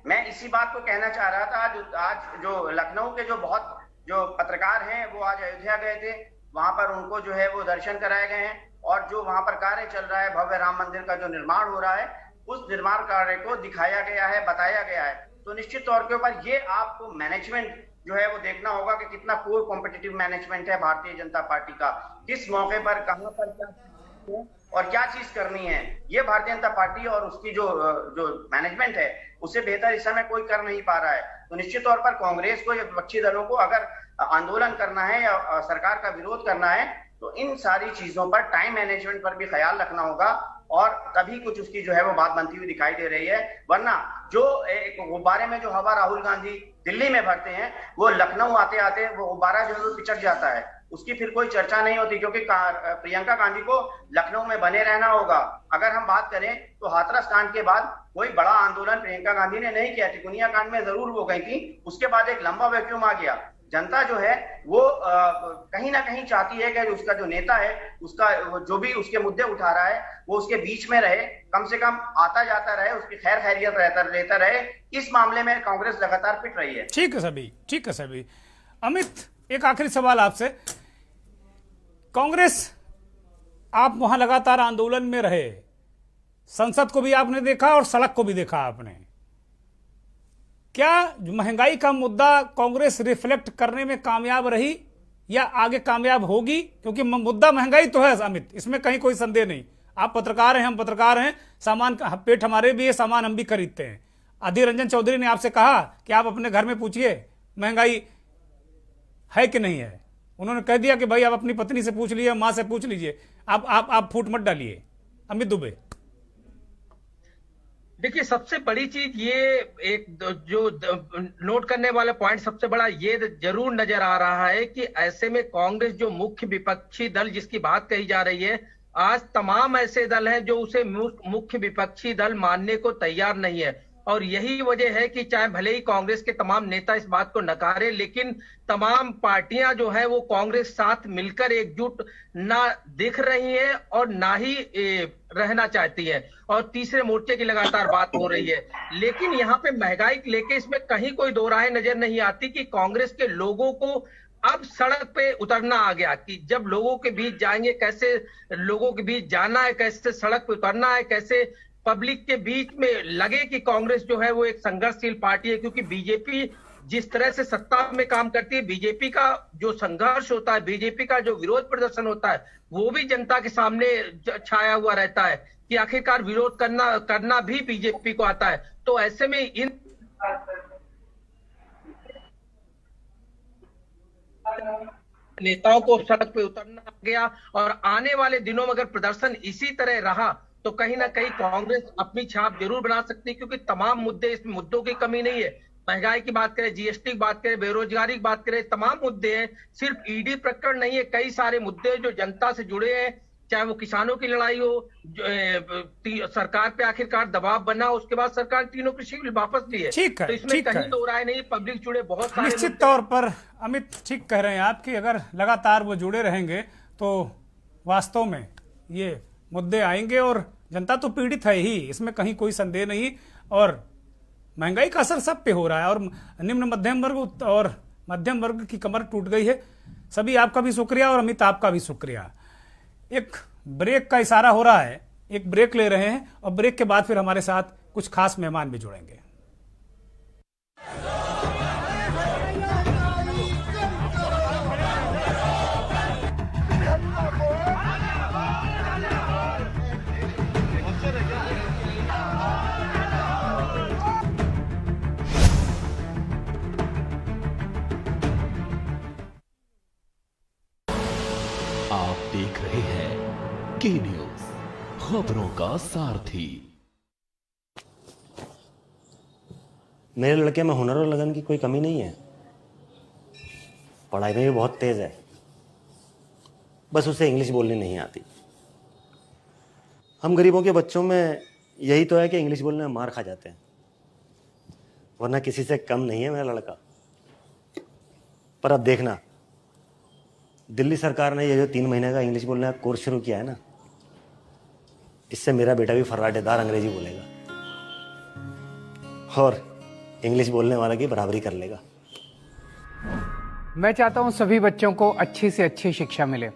मैं इसी बात को कहना चाह रहा था। आज जो लखनऊ के जो पत्रकार हैं वो आज अयोध्या गए थे, वहां पर उनको जो है वो दर्शन कराए गए हैं। और जो वहां पर कार्य चल रहा है, भव्य राम मंदिर का जो निर्माण हो रहा है, उस निर्माण कार्य को दिखाया गया है, बताया गया है। तो निश्चित तौर के ऊपर ये आपको मैनेजमेंट जो है वो देखना होगा कि कितना कोर कॉम्पिटिटिव मैनेजमेंट है भारतीय जनता पार्टी का, किस मौके पर कहां पर क्या और क्या चीज करनी है। ये भारतीय जनता पार्टी और उसकी जो मैनेजमेंट है उससे बेहतर इस समय कोई कर नहीं पा रहा है। तो निश्चित तौर पर कांग्रेस को या विपक्षी दलों को अगर आंदोलन करना है या सरकार का विरोध करना है तो इन सारी चीजों पर, टाइम मैनेजमेंट पर भी ख्याल रखना होगा और तभी कुछ उसकी जो है वो बात बनती हुई दिखाई दे रही है। वरना जो एक गुब्बारे में जो हवा राहुल गांधी दिल्ली में भरते हैं, वो लखनऊ आते आते वो गुब्बारा जो है वो पिचक जाता है, उसकी फिर कोई चर्चा नहीं होती। क्योंकि प्रियंका गांधी को लखनऊ में बने रहना होगा। अगर हम बात करें तो हाथरस कांड के बाद कोई बड़ा आंदोलन प्रियंका गांधी ने नहीं किया। तिकोनिया कांड में जरूर वो गई थी, उसके बाद एक लंबा वैक्यूम आ गया। जनता जो है वो कहीं ना कहीं चाहती है कि उसका जो नेता है, उसका जो भी उसके मुद्दे उठा रहा है वो उसके बीच में रहे, कम से कम आता जाता रहे, उसकी खैर खैरियत लेता रहे। इस मामले में कांग्रेस लगातार पिट रही है। ठीक है सभी। अमित, एक आखिरी सवाल आपसे। कांग्रेस, आप वहां लगातार आंदोलन में रहे, संसद को भी आपने देखा और सड़क को भी देखा आपने। क्या महंगाई का मुद्दा कांग्रेस रिफ्लेक्ट करने में कामयाब रही या आगे कामयाब होगी? क्योंकि मुद्दा महंगाई तो है अमित, इसमें कहीं कोई संदेह नहीं। आप पत्रकार हैं, हम पत्रकार हैं, सामान का पेट हमारे भी है, सामान हम भी खरीदते हैं। अधीर रंजन चौधरी ने आपसे कहा कि आप अपने घर में पूछिए महंगाई है कि नहीं है। उन्होंने कह दिया कि भाई आप अपनी पत्नी से पूछ लीजिए, मां से पूछ लीजिए, आप फूट मत डालिए। अमित दुबे। देखिए, सबसे बड़ी चीज ये एक जो नोट करने वाला पॉइंट सबसे बड़ा ये जरूर नजर आ रहा है कि ऐसे में कांग्रेस जो मुख्य विपक्षी दल जिसकी बात कही जा रही है, आज तमाम ऐसे दल हैं जो उसे मुख्य विपक्षी दल मानने को तैयार नहीं है। और यही वजह है कि चाहे भले ही कांग्रेस के तमाम नेता इस बात को नकारे, लेकिन तमाम पार्टियां जो है वो कांग्रेस साथ मिलकर एकजुट ना दिख रही हैं और ना ही रहना चाहती है। और तीसरे मोर्चे की लगातार बात हो रही है, लेकिन यहाँ पे महंगाई लेके इसमें कहीं कोई दो राय नजर नहीं आती कि कांग्रेस के लोगों को अब सड़क पे उतरना आ गया कि जब लोगों के बीच जाएंगे, कैसे लोगों के बीच जाना है, कैसे सड़क पे उतरना है, कैसे पब्लिक के बीच में लगे कि कांग्रेस जो है वो एक संघर्षशील पार्टी है। क्योंकि बीजेपी जिस तरह से सत्ता में काम करती है, बीजेपी का जो संघर्ष होता है, बीजेपी का जो विरोध प्रदर्शन होता है, वो भी जनता के सामने छाया हुआ रहता है कि आखिरकार विरोध करना भी बीजेपी को आता है। तो ऐसे में इन नेताओं को सड़क पे उतरना गया और आने वाले दिनों में अगर प्रदर्शन इसी तरह रहा तो कहीं ना कहीं कांग्रेस अपनी छाप जरूर बना सकती है। क्योंकि तमाम मुद्दे, इस मुद्दों की कमी नहीं है। महंगाई की बात करें, जीएसटी की बात करें, बेरोजगारी की बात करें, तमाम मुद्दे हैं। सिर्फ ईडी प्रकरण नहीं है, कई सारे मुद्दे जो जनता से जुड़े हैं, चाहे वो किसानों की लड़ाई हो, सरकार पे आखिरकार दबाव बना, उसके बाद सरकार तीनों कृषि बिल वापस लिए। ठीक है, तो इसमें कहीं दो राय नहीं, पब्लिक जुड़े बहुत सारे निश्चित तौर पर अमित ठीक कह रहे हैं आप कि अगर लगातार वो जुड़े रहेंगे तो वास्तव में ये मुद्दे आएंगे और जनता तो पीड़ित है ही, इसमें कहीं कोई संदेह नहीं। और महंगाई का असर सब पे हो रहा है और निम्न मध्यम वर्ग और मध्यम वर्ग की कमर टूट गई है। सभी आपका भी शुक्रिया और अमित आपका भी शुक्रिया। एक ब्रेक का इशारा हो रहा है, एक ब्रेक ले रहे हैं और ब्रेक के बाद फिर हमारे साथ कुछ खास मेहमान भी जुड़ेंगे। आप देख रहे हैं के न्यूज, खबरों का सारथी। मेरे लड़के में हुनर और लगन की कोई कमी नहीं है, पढ़ाई में भी बहुत तेज है, बस उसे इंग्लिश बोलनी नहीं आती। हम गरीबों के बच्चों में यही तो है कि इंग्लिश बोलने में मार खा जाते हैं, वरना किसी से कम नहीं है मेरा लड़का। पर अब देखना, दिल्ली सरकार ने ये जो 3 महीने का इंग्लिश बोलने का कोर्स शुरू किया है ना, इससे मेरा बेटा भी फर्राटेदार अंग्रेजी बोलेगा और इंग्लिश बोलने वाला की बराबरी कर लेगा। मैं चाहता हूं सभी बच्चों को अच्छी से अच्छी शिक्षा मिले।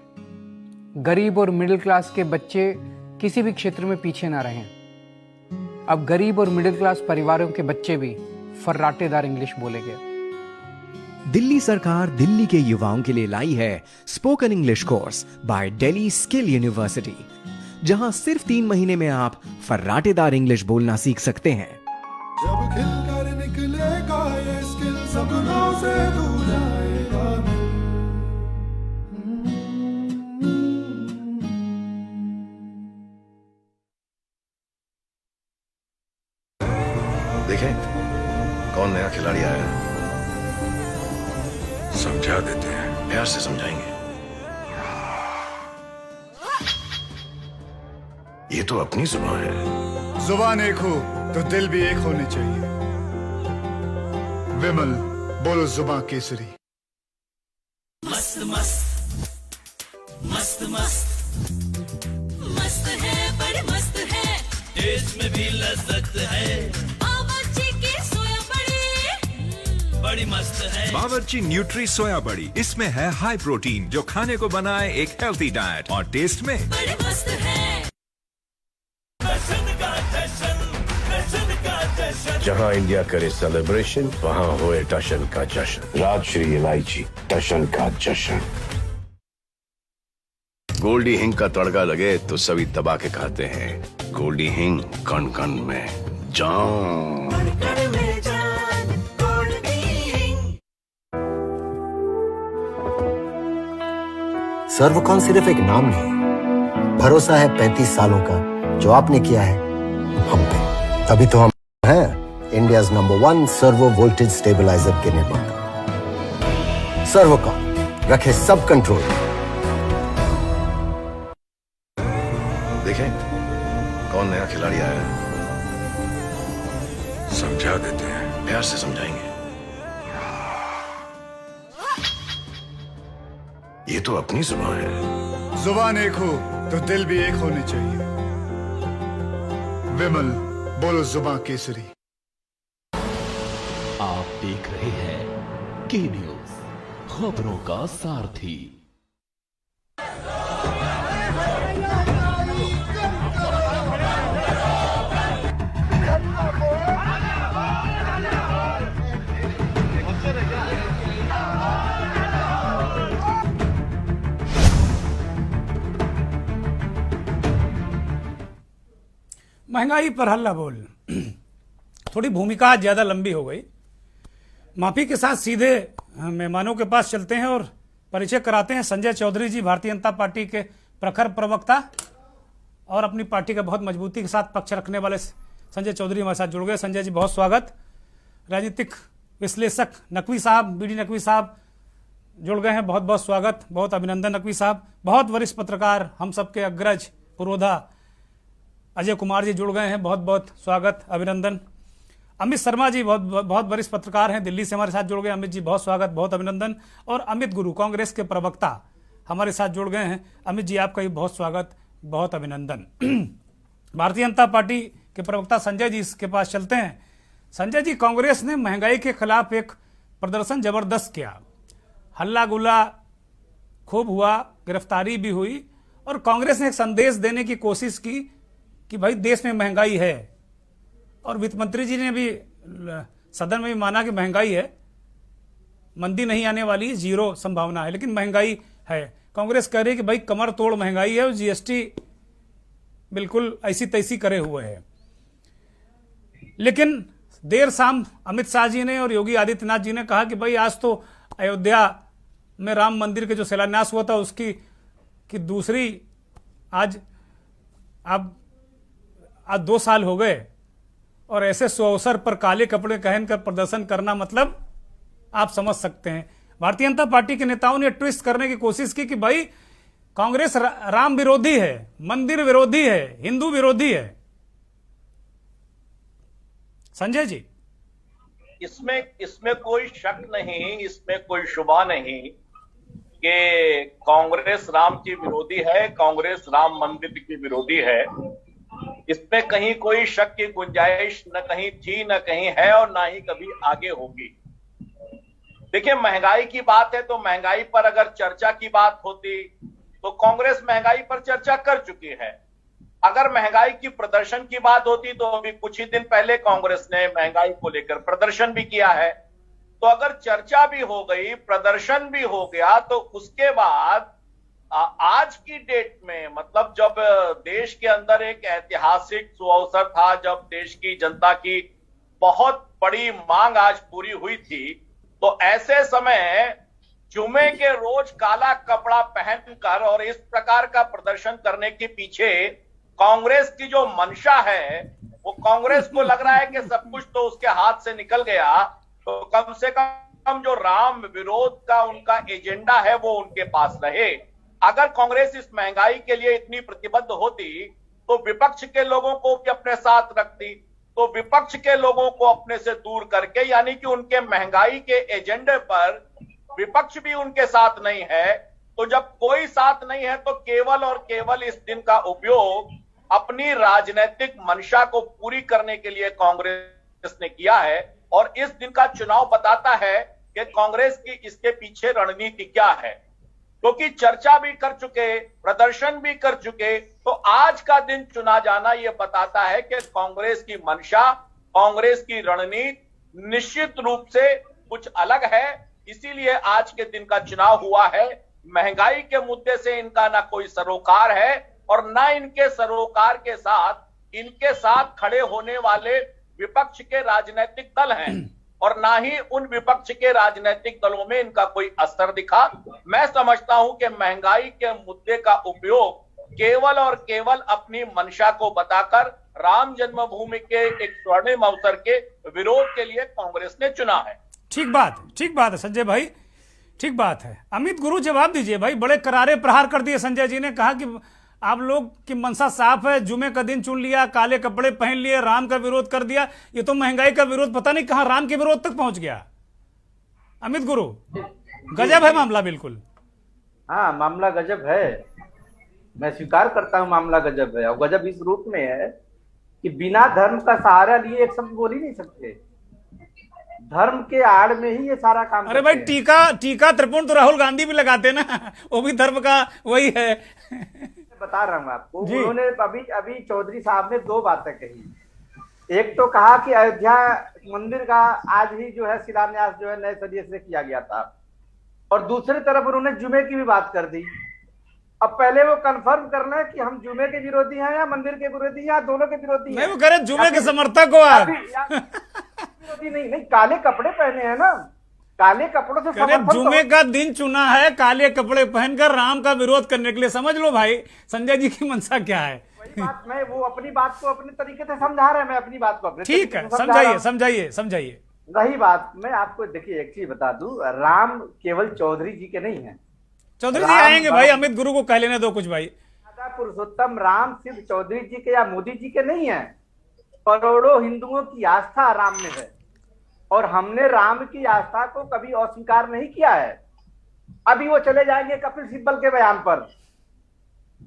गरीब और मिडिल क्लास के बच्चे किसी भी क्षेत्र में पीछे ना रहें। अब गरीब और मिडिल क्लास परिवारों के बच्चे भी फर्राटेदार इंग्लिश बोलेंगे। दिल्ली सरकार दिल्ली के युवाओं के लिए लाई है spoken English course by Delhi skill university, जहां सिर्फ 3 महीने में आप फर्राटेदार इंग्लिश बोलना सीख सकते हैं। जब खिलकर निकलेगा ये स्किल, सपनों से दूर जाएगा। देखें कौन नया खिलाड़ी आया है, समझा देते हैं, प्यार से समझाएंगे। ये तो अपनी जुबान है। जुबान एक हो तो दिल भी एक होने चाहिए। विमल, बोलो जुबान केसरी। मस्त मस्त मस्त मस्त मस्त है, बड़े मस्त है, टेस्ट में भी लज्जत है। बावर्ची की सोया बड़ी बड़ी मस्त है। बावर्ची न्यूट्री सोया बड़ी, इसमें है हाई प्रोटीन जो खाने को बनाए एक हेल्थी डाइट और टेस्ट में बड़े मस्त है। जहां इंडिया करे सेलिब्रेशन, वहां होए टशन का जश्न। राजश्री इलायची टशन का जश्न। गोल्डी हिंग का तड़का लगे तो सभी दबा के खाते हैं। गोल्डी हिंग कण कण में जान। सर्वकॉन सिर्फ एक नाम नहीं, भरोसा है 35 सालों का जो आपने किया है हम पे। तभी तो हम हैं India number 1 servo voltage stabiliser के निर्माता। सर्वोकॉम, रखे सब कंट्रोल। देखें कौन नया खिलाड़ी आया है, समझा देते हैं, प्यार से समझाएंगे। ये तो अपनी जुबान है। जुबान एक हो तो दिल भी एक होने चाहिए। विमल, बोलो जुबान केसरी। आप देख रहे हैं के न्यूज, खबरों का सारथी। महंगाई पर हल्ला बोल। थोड़ी भूमिका ज्यादा लंबी हो गई। माफी के साथ सीधे मेहमानों के पास चलते हैं और परिचय कराते हैं। संजय चौधरी जी, भारतीय जनता पार्टी के प्रखर प्रवक्ता और अपनी पार्टी का बहुत मजबूती के साथ पक्ष रखने वाले संजय चौधरी हमारे साथ जुड़ गए। संजय जी बहुत स्वागत। राजनीतिक विश्लेषक नकवी साहब, बीडी नकवी साहब जुड़ गए हैं, बहुत बहुत स्वागत, बहुत अभिनंदन नकवी साहब। बहुत वरिष्ठ पत्रकार, हम सबके अग्रज पुरोधा अजय कुमार जी जुड़ गए हैं, बहुत बहुत स्वागत, अभिनंदन। अमित शर्मा जी बहुत वरिष्ठ पत्रकार हैं, दिल्ली से हमारे साथ जुड़ गए। अमित जी बहुत स्वागत, बहुत अभिनंदन। और अमित गुरु, कांग्रेस के प्रवक्ता हमारे साथ जुड़ गए हैं। अमित जी आपका भी बहुत स्वागत, बहुत अभिनंदन। भारतीय जनता पार्टी के प्रवक्ता संजय जी के पास चलते हैं। संजय जी, कांग्रेस ने महंगाई के खिलाफ एक प्रदर्शन जबरदस्त किया, हल्ला गुल्ला खूब हुआ, गिरफ्तारी भी हुई और कांग्रेस ने एक संदेश देने की कोशिश की कि भाई देश में महंगाई है। और वित्त मंत्री जी ने भी सदन में भी माना कि महंगाई है, मंदी नहीं आने वाली, जीरो संभावना है, लेकिन महंगाई है। कांग्रेस कह रही है कि भाई कमर तोड़ महंगाई है और जीएसटी बिल्कुल ऐसी तैसी करे हुए है। लेकिन देर शाम अमित शाह जी ने और योगी आदित्यनाथ जी ने कहा कि भाई आज तो अयोध्या में राम मंदिर के जो शिलान्यास हुआ था उसकी कि दूसरी आज 2 साल हो गए और ऐसे अवसर पर काले कपड़े पहनकर प्रदर्शन करना, मतलब आप समझ सकते हैं। भारतीय जनता पार्टी के नेताओं ने ट्विस्ट करने की कोशिश की कि भाई कांग्रेस राम विरोधी है, मंदिर विरोधी है, हिंदू विरोधी है। संजय जी, इसमें कोई शक नहीं, इसमें कोई शुबा नहीं कि कांग्रेस राम की विरोधी है, कांग्रेस राम मंदिर की विरोधी है। इसमें कहीं कोई शक की गुंजाइश न कहीं थी, न कहीं है और ना ही कभी आगे होगी। देखिए, महंगाई की बात है तो महंगाई पर अगर चर्चा की बात होती तो कांग्रेस महंगाई पर चर्चा कर चुकी है। अगर महंगाई की प्रदर्शन की बात होती तो अभी कुछ ही दिन पहले कांग्रेस ने महंगाई को लेकर प्रदर्शन भी किया है। तो अगर चर्चा भी हो गई, प्रदर्शन भी हो गया, तो उसके बाद आज की डेट में, मतलब जब देश के अंदर एक ऐतिहासिक सुअवसर था, जब देश की जनता की बहुत बड़ी मांग आज पूरी हुई थी, तो ऐसे समय जुमे के रोज काला कपड़ा पहनकर और इस प्रकार का प्रदर्शन करने के पीछे कांग्रेस की जो मंशा है, वो कांग्रेस को लग रहा है कि सब कुछ तो उसके हाथ से निकल गया, तो कम से कम जो राम विरोध का उनका एजेंडा है वो उनके पास रहे। अगर कांग्रेस इस महंगाई के लिए इतनी प्रतिबद्ध होती तो विपक्ष के लोगों को भी अपने साथ रखती, तो विपक्ष के लोगों को अपने से दूर करके, यानी कि उनके महंगाई के एजेंडे पर विपक्ष भी उनके साथ नहीं है। तो जब कोई साथ नहीं है तो केवल और केवल इस दिन का उपयोग अपनी राजनीतिक मंशा को पूरी करने के लिए कांग्रेस ने किया है। और इस दिन का चुनाव बताता है कि कांग्रेस की इसके पीछे रणनीति क्या है, क्योंकि चर्चा भी कर चुके, प्रदर्शन भी कर चुके, तो आज का दिन चुना जाना यह बताता है कि कांग्रेस की मंशा, कांग्रेस की रणनीति निश्चित रूप से कुछ अलग है। इसीलिए आज के दिन का चुनाव हुआ है। महंगाई के मुद्दे से इनका ना कोई सरोकार है और ना इनके सरोकार के साथ इनके साथ खड़े होने वाले विपक्ष के राजनीतिक दल हैं, और ना ही उन विपक्ष के राजनीतिक दलों में इनका कोई असर दिखा। मैं समझता हूं कि महंगाई के मुद्दे का उपयोग केवल और केवल अपनी मंशा को बताकर राम जन्मभूमि के एक स्वर्णिम अवसर के विरोध के लिए कांग्रेस ने चुना है। ठीक बात है संजय भाई, ठीक बात है। अमित गुरु जवाब दीजिए भाई, बड़े करारे प्रहार कर दिए संजय जी ने, कहा कि आप लोग की मनसा साफ है, जुमे का दिन चुन लिया, काले कपड़े पहन लिए, राम का विरोध कर दिया, ये तो महंगाई का विरोध पता नहीं कहां राम के विरोध तक पहुंच गया। अमित गुरु, गजब है मामला, बिल्कुल। हाँ, मामला गजब है, मैं स्वीकार करता हूँ मामला गजब है। और गजब इस रूप में है कि बिना धर्म का सहारा लिए एक शब्द बोल ही नहीं सकते, धर्म के आड़ में ही ये सारा काम। अरे भाई, टीका त्रिपुण तो राहुल गांधी भी लगाते ना, वो भी धर्म का वही है। बता रहा हूँ आपको, उन्होंने अभी चौधरी साहब ने 2 बातें कही। एक तो कहा कि अयोध्या मंदिर का आज ही जो है शिलान्यास जो है नए सरिये से किया गया था, और दूसरी तरफ उन्होंने जुमे की भी बात कर दी। अब पहले वो कंफर्म करना कि हम जुमे के विरोधी हैं या मंदिर के विरोधी या दोनों के विरोधी हैं। वो कह रहे जुमे के समर्थक हो आप। विरोधी नहीं, काले कपड़े पहने हैं ना, काले कपड़ों से जुमे का दिन चुना है काले कपड़े पहनकर राम का विरोध करने के लिए। समझ लो भाई संजय जी की मंशा क्या है। वही बात, मैं वो अपनी बात को अपने तरीके से समझा रहे हैं, मैं अपनी बात को अपने ठीक है, समझाइए। वही बात मैं आपको, देखिए एक चीज बता दूं, राम केवल चौधरी जी के नहीं है। चौधरी जी आएंगे भाई, अमित गुरु को कह लेने दो कुछ भाई। पुरुषोत्तम राम सिर्फ चौधरी जी के या मोदी जी के नहीं है, करोड़ों हिंदुओं की आस्था राम में है, और हमने राम की आस्था को कभी अस्वीकार नहीं किया है। अभी वो चले जाएंगे कपिल सिब्बल के बयान पर,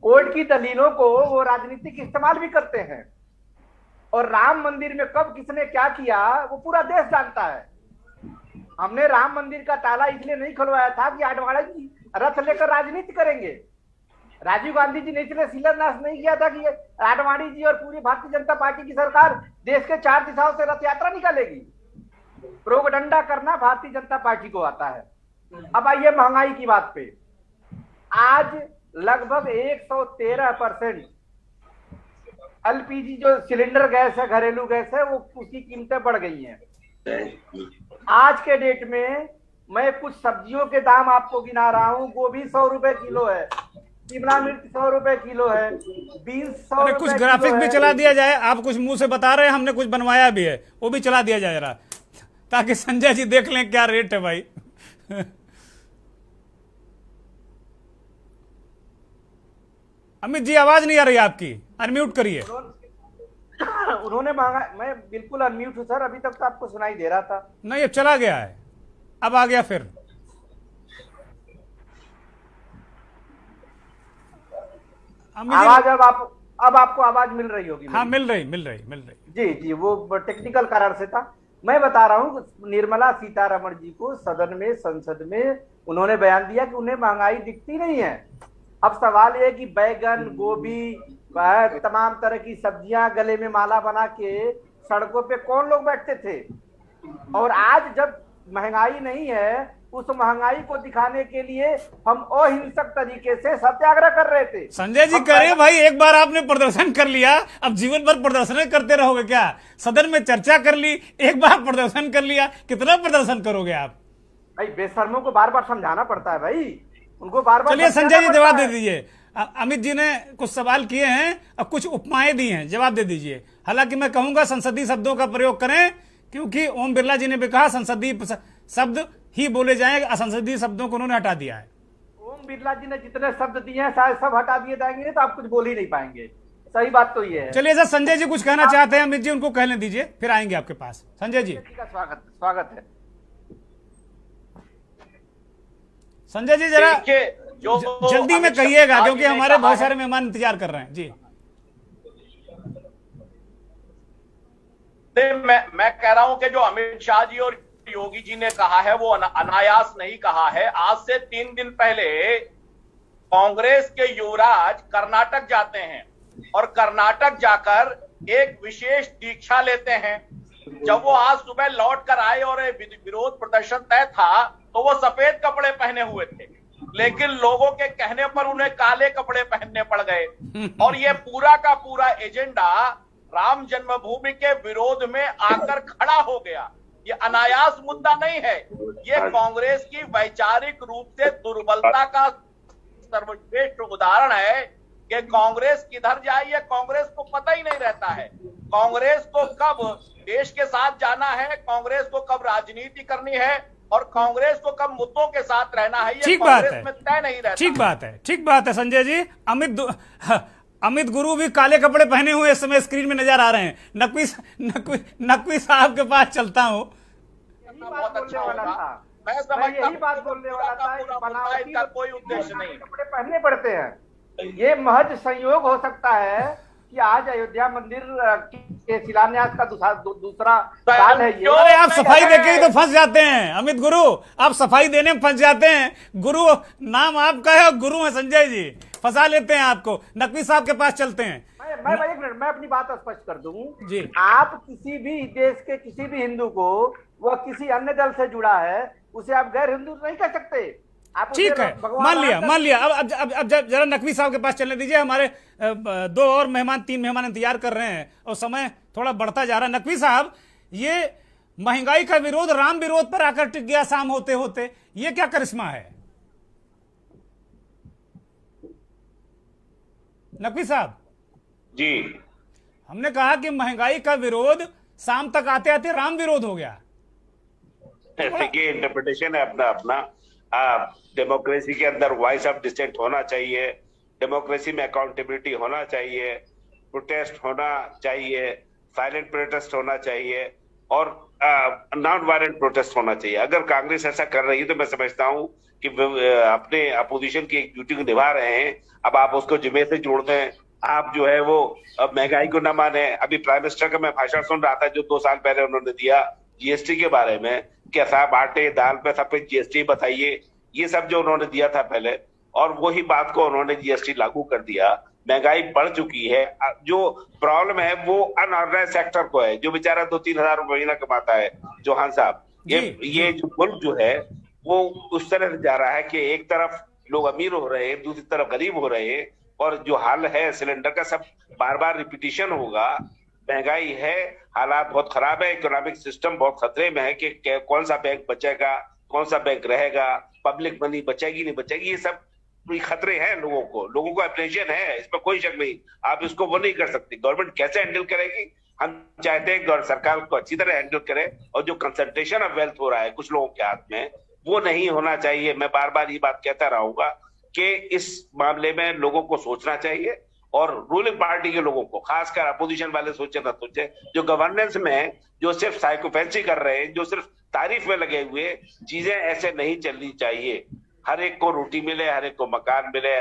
कोर्ट की दलीलों को वो राजनीतिक इस्तेमाल भी करते हैं, और राम मंदिर में कब किसने क्या किया वो पूरा देश जानता है। हमने राम मंदिर का ताला इसलिए नहीं खुलवाया था कि आडवाणी जी रथ लेकर राजनीति करेंगे। राजीव गांधी जी ने इसलिए शिलान्यास नहीं किया था कि आडवाणी जी और पूरी भारतीय जनता पार्टी की सरकार देश के 4 दिशाओं से रथ यात्रा निकालेगी। प्रोपगंडा करना भारतीय जनता पार्टी को आता है। अब आइए महंगाई की बात पे। आज लगभग 113% एलपीजी जो सिलेंडर गैस है, घरेलू गैस है, वो उसकी कीमतें बढ़ गई हैं। आज के डेट में मैं कुछ सब्जियों के दाम आपको गिना रहा हूँ। गोभी 100 रुपए किलो है, शिमला मिर्च 100 रुपए किलो है, बीन्स 100 रुपए कुछ ग्राफिक भी चला दिया जाए। आप कुछ मुंह से बता रहे हैं, हमने कुछ बनवाया भी है, वो भी चला दिया जाए जरा, ताकि संजय जी देख लें क्या रेट है भाई। अमित जी आवाज नहीं आ रही आपकी, अनम्यूट करिए। उन्होंने मांगा, मैं बिल्कुल अनम्यूट हूं सर, अभी तक तो आपको सुनाई दे रहा था। नहीं, अब चला गया है, अब आ गया फिर। आवाज अब आपको आवाज मिल रही होगी। हाँ, मिल रही। जी, वो टेक्निकल कारण से था। मैं बता रहा हूँ, निर्मला सीतारमण जी को सदन में, संसद में उन्होंने बयान दिया कि उन्हें महंगाई दिखती नहीं है। अब सवाल यह कि बैगन, गोभी, तमाम तरह की सब्जियां गले में माला बना के सड़कों पे कौन लोग बैठते थे, और आज जब महंगाई नहीं है, उस महंगाई को दिखाने के लिए हम अहिंसक तरीके से सत्याग्रह कर रहे थे। संजय जी कह रहे भाई, एक बार आपने प्रदर्शन कर लिया, अब जीवन भर प्रदर्शन करते रहोगे क्या? सदन में चर्चा कर ली, एक बार प्रदर्शन कर लिया, कितना प्रदर्शन करोगे आप? भाई बेशर्मों को बार बार समझाना पड़ता है भाई, उनको बार बार। चलिए संजय जी जवाब दे दीजिए। अमित जी ने कुछ सवाल किए हैं और कुछ उपमाएं दी हैं, जवाब दे दीजिए। हालांकि मैं कहूंगा संसदीय शब्दों का प्रयोग करें, क्योंकि ओम बिरला जी ने भी कहा संसदीय शब्द ही बोले जाएं, असंसदीय शब्दों को उन्होंने हटा दिया है। ओम बिरला जी ने जितने शब्द दिए हैं शायद सब हटा दिए जाएंगे तो आप कुछ बोल ही नहीं पाएंगे। सही बात तो ये है। चलिए सर, संजय जी कुछ कहना चाहते हैं, अमित जी उनको कहने दीजिए, फिर आएंगे आपके पास। संजय जी स्वागत है। संजय जी जरा जल्दी में कहिएगा, क्योंकि हमारे बहुत सारे मेहमान इंतजार कर रहे हैं जी। मैं कह रहा हूं कि जो अमित शाह जी और योगी जी ने कहा है वो अनायास नहीं कहा है। आज से 3 दिन पहले कांग्रेस के युवराज कर्नाटक जाते हैं और कर्नाटक जाकर एक विशेष दीक्षा लेते हैं। जब वो आज सुबह लौट कर आए और विरोध प्रदर्शन तय था तो वो सफेद कपड़े पहने हुए थे, लेकिन लोगों के कहने पर उन्हें काले कपड़े पहनने पड़ गए। और ये पूरा का पूरा एजेंडा राम जन्मभूमि के विरोध में आकर खड़ा हो गया। ये अनायास मुद्दा नहीं है, ये कांग्रेस की वैचारिक रूप से दुर्बलता का सर्वश्रेष्ठ उदाहरण है कि कांग्रेस किधर जाए ये कांग्रेस को पता ही नहीं रहता है। कांग्रेस को कब देश के साथ जाना है, कांग्रेस को कब राजनीति करनी है और कांग्रेस को कब मुद्दों के साथ रहना है, ये कांग्रेस में तय नहीं रहता। ठीक बात है संजय जी। अमित गुरु भी काले कपड़े पहने हुए इस समय स्क्रीन में नजर आ रहे हैं। नकवी साहब के पास चलता हूँ। बहुत अच्छा होगा। मैं यही बात बोलने वाला था, बनावटी का कोई उद्देश्य नहीं, कपड़े पहनने पड़ते हैं। ये महज संयोग हो सकता है कि आज अयोध्या मंदिर के शिलान्यास का दूसरा साल है ये। अरे आप सफाई देके ही तो फंस जाते हैं अमित गुरु, आप सफाई देने में फंस जाते हैं। गुरु नाम आपका है और गुरु है संजय जी, फंसा लेते हैं आपको। नकवी साहब के पास चलते हैं। मैं एक मिनट, मैं अपनी बात स्पष्ट कर दूं जी। आप किसी भी देश के किसी भी हिंदू को, वह किसी अन्य दल से जुड़ा है, उसे आप गैर हिंदू नहीं कह सकते। ठीक है, मान लिया। अब जरा नकवी साहब के पास चलने दीजिए। हमारे 2 और मेहमान 3 मेहमान इंतजार कर रहे हैं और समय थोड़ा बढ़ता जा रहा है। नकवी साहब, ये महंगाई का विरोध राम विरोध पर आकर टिक गया शाम होते होते, ये क्या करिश्मा है नकवी साहब जी? हमने कहा कि महंगाई का विरोध शाम तक आते आते राम विरोध हो गया। देखिए, इंटरप्रिटेशन है अपना अपना। डेमोक्रेसी के अंदर वॉइस ऑफ डिसेंट होना चाहिए, डेमोक्रेसी में अकाउंटेबिलिटी होना चाहिए, प्रोटेस्ट होना चाहिए, साइलेंट प्रोटेस्ट होना चाहिए और नॉन वायलेंट प्रोटेस्ट होना चाहिए। अगर कांग्रेस ऐसा कर रही है तो मैं समझता हूँ कि अपने अपोजिशन की एक ड्यूटी को निभा रहे हैं। अब आप उसको जिम्मे से जोड़ दें, आप जो है वो महंगाई को न माने। अभी प्राइम मिनिस्टर का मैं भाषण सुन रहा था जो 2 साल पहले उन्होंने दिया जीएसटी के बारे में, कि साहब आटे दाल पे सब पे जीएसटी बताइए, ये सब जो उन्होंने दिया था पहले, और वही बात को उन्होंने जीएसटी लागू कर दिया। महंगाई बढ़ चुकी है। जो प्रॉब्लम है वो अनऑर्गेनाइज सेक्टर को है, जो बेचारा 2-3 हजार रुपये महीना कमाता है। चौहान साहब, ये जो मुल्क जो है वो उस तरह जा रहा है कि एक तरफ लोग अमीर हो रहे हैं, दूसरी तरफ गरीब हो रहे हैं, और जो हाल है सिलेंडर का सब बार बार रिपीटिशन होगा। महंगाई है, हालात बहुत खराब है, इकोनॉमिक सिस्टम बहुत खतरे में है कि कौन सा बैंक बचेगा, कौन सा बैंक रहेगा, पब्लिक मनी बचेगी नहीं बचेगी, ये सब खतरे हैं लोगों को अप्रेशिएशन है, इसमें कोई शक नहीं। आप इसको वो नहीं कर सकते। गवर्नमेंट कैसे हैंडल करेगी? हम चाहते हैं सरकार को अच्छी तरह हैंडल करे, और जो कंसंट्रेशन ऑफ वेल्थ हो रहा है कुछ लोगों के हाथ में, वो नहीं होना चाहिए। मैं बार बार ये बात कहता रहूंगा कि इस मामले में लोगों को सोचना चाहिए, और रूलिंग पार्टी के लोगों को, खासकर अपोजिशन वाले सोचे ना सोचे, जो गवर्नेंस में जो सिर्फ साइकोफेंसी कर रहे हैं, जो सिर्फ तारीफ में लगे हुए, चीजें ऐसे नहीं चलनी चाहिए। हर एक को रोटी मिले, हर एक को मकान मिले,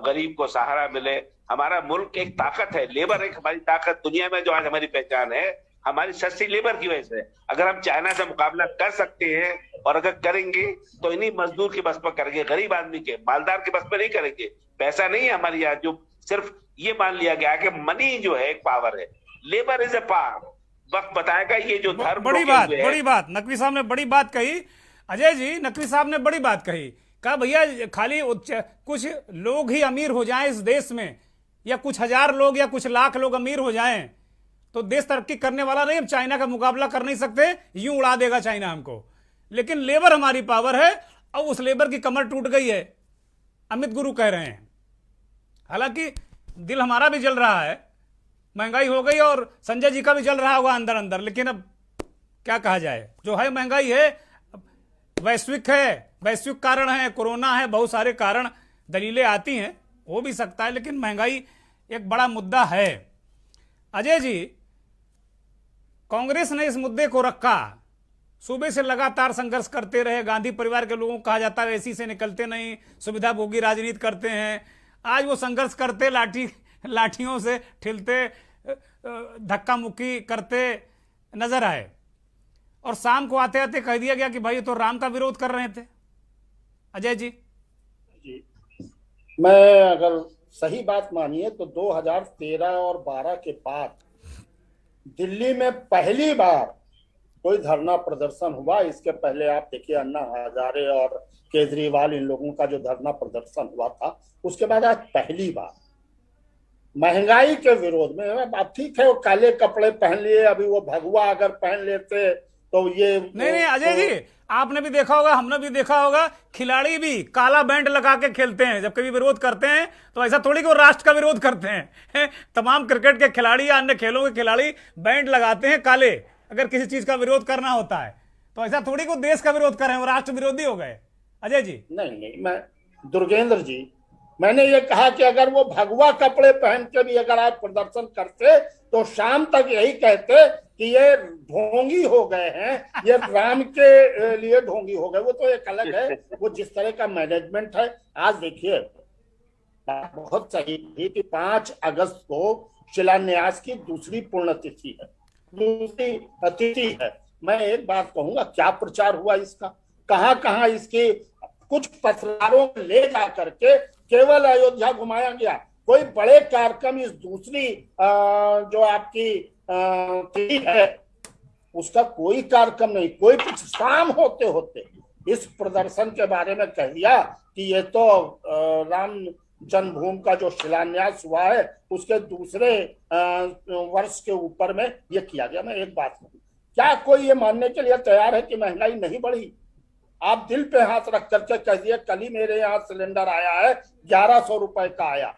गरीब को सहारा मिले। हमारा मुल्क एक ताकत है, लेबर एक हमारी ताकत दुनिया में जो आज हमारी पहचान है, हमारी सस्ती लेबर की वजह से। अगर हम चाइना से मुकाबला कर सकते हैं, और अगर करेंगे तो इन्हीं मजदूर की बस पर करेंगे, गरीब आदमी के, मालदार के बस पर नहीं करेंगे। पैसा नहीं है हमारे यहाँ, जो सिर्फ ये मान लिया गया कि मनी जो है एक पावर है, लेबर इज ए पावर। वक्त बताएगा ये जो धर्म बड़ी बात नकवी साहब ने बड़ी बात कही। अजय जी, नकवी साहब ने बड़ी बात कही, कहा भैया खाली कुछ लोग ही अमीर हो जाएं इस देश में, या कुछ हजार लोग या कुछ लाख लोग अमीर हो जाएं तो देश तरक्की करने वाला नहीं। हम चाइना का मुकाबला कर नहीं सकते, यूं उड़ा देगा चाइना हमको। लेकिन लेबर हमारी पावर है, और उस लेबर की कमर टूट गई है, अमित गुरु कह रहे हैं। हालांकि दिल हमारा भी जल रहा है, महंगाई हो गई और संजय जी का भी जल रहा होगा अंदर अंदर, लेकिन अब क्या कहा जाए, जो है महंगाई है, वैश्विक है, वैश्विक कारण है, कोरोना है, बहुत सारे कारण, दलीलें आती हैं, हो भी सकता है, लेकिन महंगाई एक बड़ा मुद्दा है। अजय जी, कांग्रेस ने इस मुद्दे को रखा, सुबह से लगातार संघर्ष करते रहे। गांधी परिवार के लोगों को कहा जाता है एसी से निकलते नहीं, सुविधा भोगी राजनीति करते हैं। आज वो संघर्ष करते, लाठियों से ठिलते, धक्का मुक्की करते नजर आए, और शाम को आते आते कह दिया गया कि भाई तो राम का विरोध कर रहे थे। अजय जी, मैं अगर सही बात मानिए तो 2013 और 12 के बाद दिल्ली में पहली बार कोई धरना प्रदर्शन हुआ। इसके पहले आप देखिए अन्ना हजारे और केजरीवाल, इन लोगों का जो धरना प्रदर्शन हुआ था, उसके बाद आज पहली बार महंगाई के विरोध में। अब ठीक है वो काले कपड़े पहन लिए, अभी वो भगवा अगर पहन लेते तो ये नहीं अजय जी, आपने भी देखा होगा, हमने भी देखा होगा, खिलाड़ी भी काला बैंड लगा के खेलते हैं। जब कभी विरोध करते हैं तो ऐसा थोड़ी कि वो राष्ट्र का विरोध करते हैं। तमाम क्रिकेट के खिलाड़ी या अन्य खेलों के खिलाड़ी बैंड लगाते हैं काले, अगर किसी चीज का विरोध करना होता है। तो ऐसा थोड़ी को देश का विरोध कर रहे हैं, वो राष्ट्र विरोधी हो गए। अजय जी नहीं, मैं दुर्गेंद्र जी, मैंने ये कहा कि अगर वो भगवा कपड़े पहन के भी अगर आप प्रदर्शन करते तो शाम तक यही कहते कि ये ढोंगी हो गए हैं, ये राम के लिए ढोंगी हो गए। वो तो एक अलग है, वो जिस तरह का मैनेजमेंट है। आज देखिए, बहुत सही थी कि 5 अगस्त को शिलान्यास की दूसरी पुण्यतिथि है, दूसरी तिथि है। मैं एक बात कहूंगा, क्या प्रचार हुआ इसका, कहाँ कहाँ इसकी कुछ पत्रकारों को ले जा करके केवल अयोध्या घुमाया गया। कोई बड़े कार्यक्रम इस दूसरी जो आपकी तिथि है उसका कोई कार्यक्रम नहीं। कोई कुछ शाम होते होते इस प्रदर्शन के बारे में कह दिया कि ये तो राम जन्मभूमि का जो शिलान्यास हुआ है उसके दूसरे वर्ष के ऊपर में ये किया गया। मैं एक बात कहूँ, क्या कोई ये मानने के लिए तैयार है कि महंगाई नहीं बढ़ी? आप दिल पे हाथ रख करके कह दिए कल ही मेरे यहाँ सिलेंडर आया है 1100 रुपए का आया,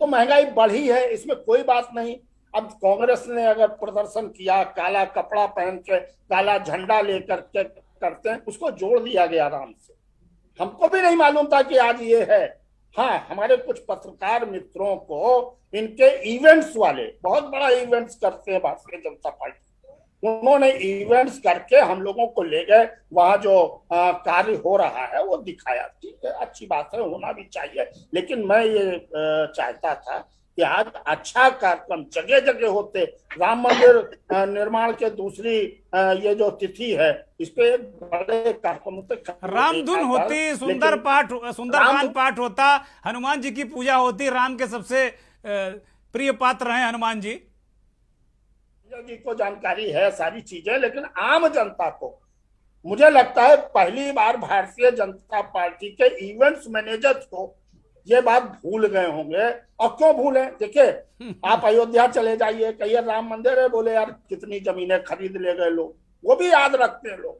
तो महंगाई बढ़ी है, इसमें कोई बात नहीं। अब कांग्रेस ने अगर प्रदर्शन किया, काला कपड़ा पहन के काला झंडा लेकर के करते हैं, उसको जोड़ दिया गया आराम से। हमको भी नहीं मालूम था कि आज ये है। हाँ, हमारे कुछ पत्रकार मित्रों को इनके इवेंट्स वाले बहुत बड़ा इवेंट्स करते हैं भारतीय जनता पार्टी, उन्होंने इवेंट्स करके हम लोगों को ले गए, वहां जो कार्य हो रहा है वो दिखाया। ठीक है, अच्छी बात है, होना भी चाहिए। लेकिन मैं ये चाहता था कि आज अच्छा कार्यक्रम जगह जगह होते। राम मंदिर निर्माण के दूसरी ये जो तिथि है, इस पे बड़े कार्यक्रम होते, रामधुन होती, सुंदरकांड पाठ होता, हनुमान जी की पूजा होती। राम के सबसे प्रिय पात्र हैं हनुमान जी को जानकारी है सारी चीजें, लेकिन आम जनता को मुझे लगता है पहली बार भारतीय जनता पार्टी के इवेंट्स मैनेजर्स को ये बात भूल गए होंगे। और क्यों भूले? देखिए, आप अयोध्या चले जाइए, कहिए राम मंदिर है, बोले यार कितनी जमीनें खरीद ले गए लोग, वो भी याद रखते हैं लोग।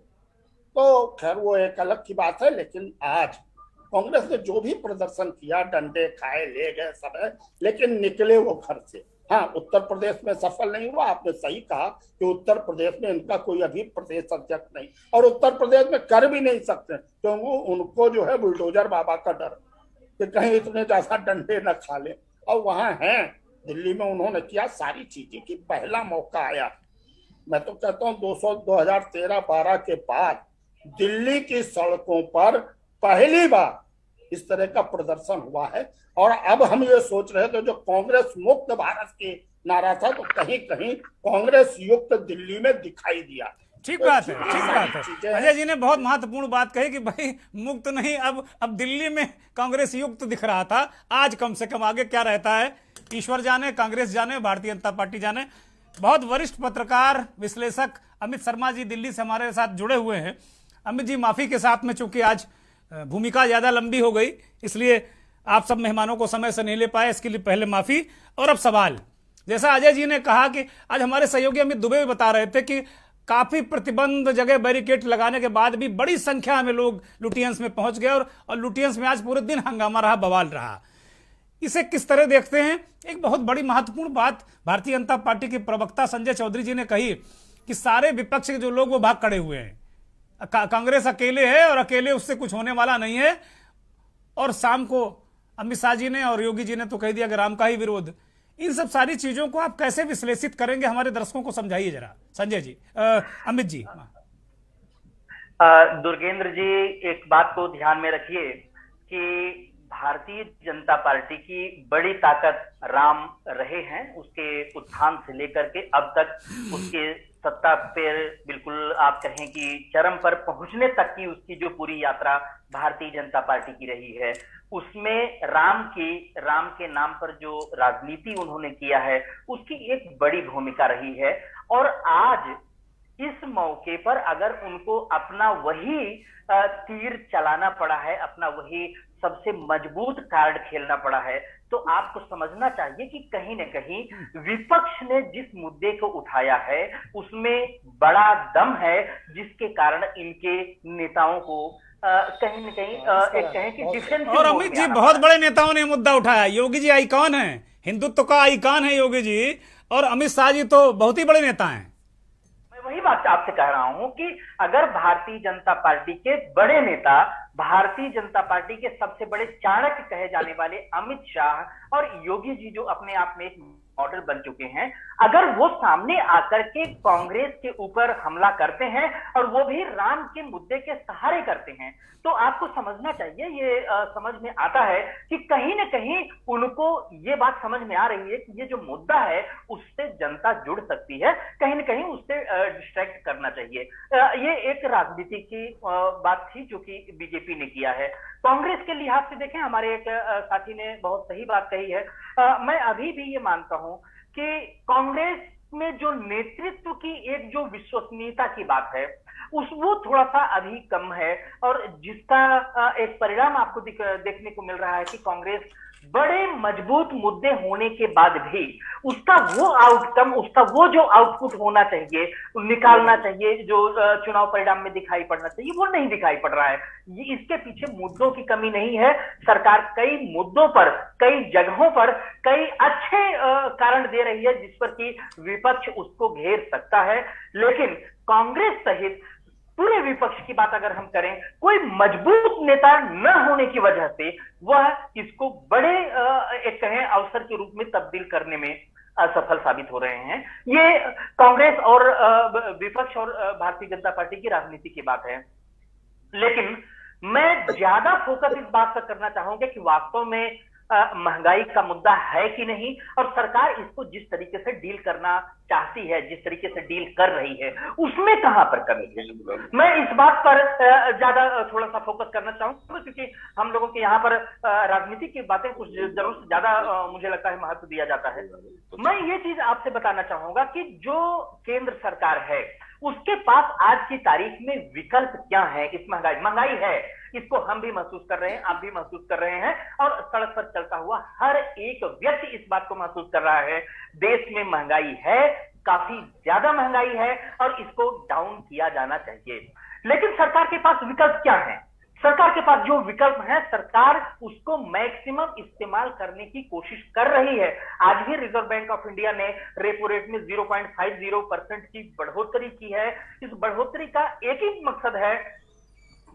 तो खैर वो एक अलग की बात है। लेकिन आज कांग्रेस ने जो भी प्रदर्शन किया, डंडे खाए, ले गए सब है, लेकिन निकले वो घर से। हाँ, उत्तर प्रदेश में सफल नहीं हुआ। आपने सही कहा कि उत्तर प्रदेश में इनका कोई अभी प्रदेश अध्यक्ष नहीं, और उत्तर प्रदेश में कर भी नहीं सकते क्योंकि उनको जो है बुलडोजर बाबा का डर कि कहीं इतने ज्यादा डंडे न खा ले। और वहां हैं दिल्ली में उन्होंने किया सारी चीजें कि पहला मौका आया। मैं तो कहता हूँ 2013-12 के बाद दिल्ली की सड़कों पर पहली बार इस तरह का प्रदर्शन हुआ है। और अब हम ये सोच रहे थे जो कांग्रेस मुक्त भारत की नारा था, तो कहीं कहीं कांग्रेस युक्त दिल्ली में दिखाई दिया। ठीक बात है, ठीक बात है। अजय जी ने बहुत महत्वपूर्ण बात कही कि भाई मुक्त नहीं, अब दिल्ली में कांग्रेस युक्त दिख रहा था। आज कम से कम आगे क्या रहता है ईश्वर जाने, कांग्रेस जाने, भारतीय जनता पार्टी जाने। बहुत वरिष्ठ पत्रकार विश्लेषक अमित शर्मा जी दिल्ली से हमारे साथ जुड़े हुए हैं। अमित जी, माफी के साथ में, चूंकि आज भूमिका ज्यादा लंबी हो गई इसलिए आप सब मेहमानों को समय से नहीं ले पाए, इसके लिए पहले माफी। और अब सवाल, जैसा अजय जी ने कहा कि आज हमारे सहयोगी अमित दुबे भी बता रहे थे कि काफी प्रतिबंध, जगह बैरिकेड लगाने के बाद भी बड़ी संख्या में लोग लुटियंस में पहुंच गए और लुटियंस में आज पूरे दिन हंगामा रहा, बवाल रहा। इसे किस तरह देखते हैं? एक बहुत बड़ी महत्वपूर्ण बात भारतीय जनता पार्टी के प्रवक्ता संजय चौधरी जी ने कही कि सारे विपक्ष के जो लोग वो भाग खड़े हुए हैं, कांग्रेस अकेले है और अकेले उससे कुछ होने वाला नहीं है। और शाम को अमित शाह जी ने और योगी जी ने तो कह दिया कि राम का ही विरोध। इन सब सारी चीजों को आप कैसे विश्लेषित करेंगे? हमारे दर्शकों को समझाइए जरा संजय जी। अमित जी। दुर्गेंद्र जी, एक बात को ध्यान में रखिए कि भारतीय जनता पार्टी की बड़ी ताकत राम रहे हैं। उसके उत्थान से लेकर के अब तक उसके सत्ता पर बिल्कुल आप कहें कि चरम पर पहुंचने तक की उसकी जो पूरी यात्रा भारतीय जनता पार्टी की रही है, उसमें राम के नाम पर जो राजनीति उन्होंने किया है उसकी एक बड़ी भूमिका रही है। और आज इस मौके पर अगर उनको अपना वही तीर चलाना पड़ा है, अपना वही सबसे मजबूत कार्ड खेलना पड़ा है, तो आपको समझना चाहिए कि कहीं न कहीं विपक्ष ने जिस मुद्दे को उठाया है उसमें बड़ा दम है, जिसके कारण इनके नेताओं को कहीं न कहीं एक कहें कि डिफेंसिव। और अमित जी, बहुत बड़े नेताओं ने मुद्दा उठाया। योगी जी आइकॉन है, हिंदुत्व का आइकॉन है योगी जी, और अमित शाह जी तो बहुत ही बड़े नेता हैं। वही बात आपसे कह रहा हूं कि अगर भारतीय जनता पार्टी के बड़े नेता, भारतीय जनता पार्टी के सबसे बड़े चाणक्य कहे जाने वाले अमित शाह और योगी जी जो अपने आप में एक मॉडल बन चुके हैं, अगर वो सामने आकर के कांग्रेस के ऊपर हमला करते हैं और वो भी राम के मुद्दे के सहारे करते हैं, तो आपको समझना चाहिए, ये समझ में आता है कि कहीं न कहीं उनको ये बात समझ में आ रही है कि ये जो मुद्दा है उससे जनता जुड़ सकती है, कहीं न कहीं उससे डिस्ट्रैक्ट करना चाहिए। ये एक राजनीति की बात थी जो कि बीजेपी ने किया है। कांग्रेस के लिहाज से देखें, हमारे एक साथी ने बहुत सही बात कही है। मैं अभी भी ये मानता हूं कि कांग्रेस में जो नेतृत्व की एक जो विश्वसनीयता की बात है वो थोड़ा सा अभी कम है, और जिसका एक परिणाम आपको देखने को मिल रहा है कि कांग्रेस बड़े मजबूत मुद्दे होने के बाद भी उसका वो आउटकम, उसका वो जो आउटपुट होना चाहिए, निकालना चाहिए, जो चुनाव परिणाम में दिखाई पड़ना चाहिए, वो नहीं दिखाई पड़ रहा है। ये इसके पीछे मुद्दों की कमी नहीं है। सरकार कई मुद्दों पर, कई जगहों पर कई अच्छे कारण दे रही है जिस पर कि विपक्ष उसको घेर सकता है, लेकिन कांग्रेस सहित पूरे विपक्ष की बात अगर हम करें, कोई मजबूत नेता न होने की वजह से वह इसको बड़े एक कहें अवसर के रूप में तब्दील करने में असफल साबित हो रहे हैं। ये कांग्रेस और विपक्ष और भारतीय जनता पार्टी की राजनीति की बात है, लेकिन मैं ज्यादा फोकस इस बात पर करना चाहूंगा कि वास्तव में महंगाई का मुद्दा है कि नहीं, और सरकार इसको जिस तरीके से डील करना चाहती है, जिस तरीके से डील कर रही है, उसमें कहां पर कमी है। मैं इस बात पर ज्यादा थोड़ा सा फोकस करना चाहूंगा, क्योंकि हम लोगों के यहाँ पर राजनीति की बातें कुछ जरूर से ज्यादा मुझे लगता है महत्व दिया जाता है। मैं ये चीज आपसे बताना चाहूंगा कि जो केंद्र सरकार है उसके पास आज की तारीख में विकल्प क्या है। इस महंगाई है, इसको हम भी महसूस कर रहे हैं, आप भी महसूस कर रहे हैं, और सड़क पर चलता हुआ हर एक व्यक्ति इस बात को महसूस कर रहा है। देश में महंगाई है, काफी ज्यादा महंगाई है, और इसको डाउन किया जाना चाहिए। लेकिन सरकार के पास विकल्प क्या है? सरकार के पास जो विकल्प है, सरकार उसको मैक्सिमम इस्तेमाल करने की कोशिश कर रही है। आज ही रिजर्व बैंक ऑफ इंडिया ने रेपो रेट में 0.50% की बढ़ोतरी की है। इस बढ़ोतरी का एक ही मकसद है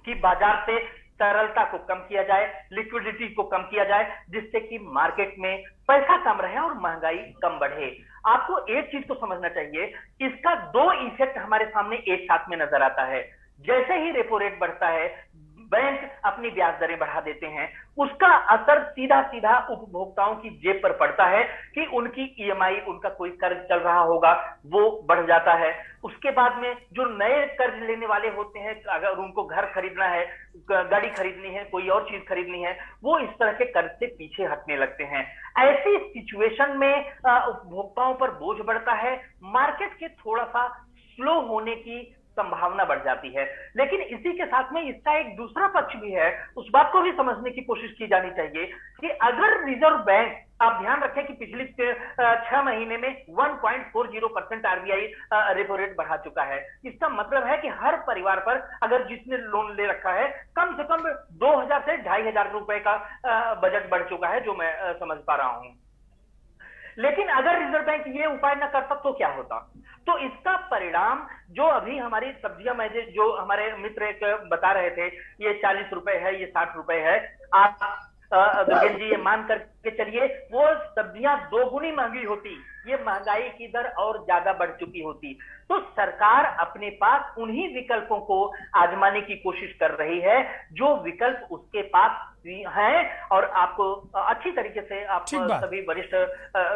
कि बाजार से तरलता को कम किया जाए, लिक्विडिटी को कम किया जाए, जिससे कि मार्केट में पैसा कम रहे और महंगाई कम बढ़े। आपको एक चीज को समझना चाहिए, इसका दो इफेक्ट हमारे सामने एक साथ में नजर आता है। जैसे ही रेपो रेट बढ़ता है, बैंक अपनी ब्याज दरें बढ़ा देते हैं, उसका असर सीधा सीधा उपभोक्ताओं की जेब पर पड़ता है कि उनकी ईएमआई, उनका कोई कर्ज चल रहा होगा, वो बढ़ जाता है। उसके बाद में जो नए कर्ज लेने वाले होते हैं, अगर उनको घर खरीदना है, गाड़ी खरीदनी है, कोई और चीज खरीदनी है, वो इस तरह के कर्ज से पीछे हटने लगते हैं। ऐसी सिचुएशन में उपभोक्ताओं पर बोझ बढ़ता है, मार्केट के थोड़ा सा स्लो होने की संभावना बढ़ जाती है। लेकिन इसी के साथ में इसका एक दूसरा पक्ष भी है, उस बात को भी समझने की कोशिश की जानी चाहिए कि अगर रिजर्व बैंक, आप ध्यान रखें कि पिछले 6 महीने में 1.40% आरबीआई रेपो रेट बढ़ा चुका है। इसका मतलब है कि हर परिवार पर, अगर जिसने लोन ले रखा है, कम से कम 2000 से 2500 रुपए का बजट बढ़ चुका है, जो मैं समझ पा रहा हूं। लेकिन अगर रिजर्व बैंक ये उपाय न करता तो क्या होता? तो इसका परिणाम जो अभी हमारी सब्जियां, मैं जो हमारे मित्र एक बता रहे थे, ये 40 रुपए है, ये 60 रुपए है, आप दुर्गेश जी ये मान करके चलिए, वो सब्जियां 2 गुनी महंगी होती, ये महंगाई की दर और ज्यादा बढ़ चुकी होती। तो सरकार अपने पास उन्हीं विकल्पों को आजमाने की कोशिश कर रही है जो विकल्प उसके पास हैं, और आपको अच्छी तरीके से, आप सभी वरिष्ठ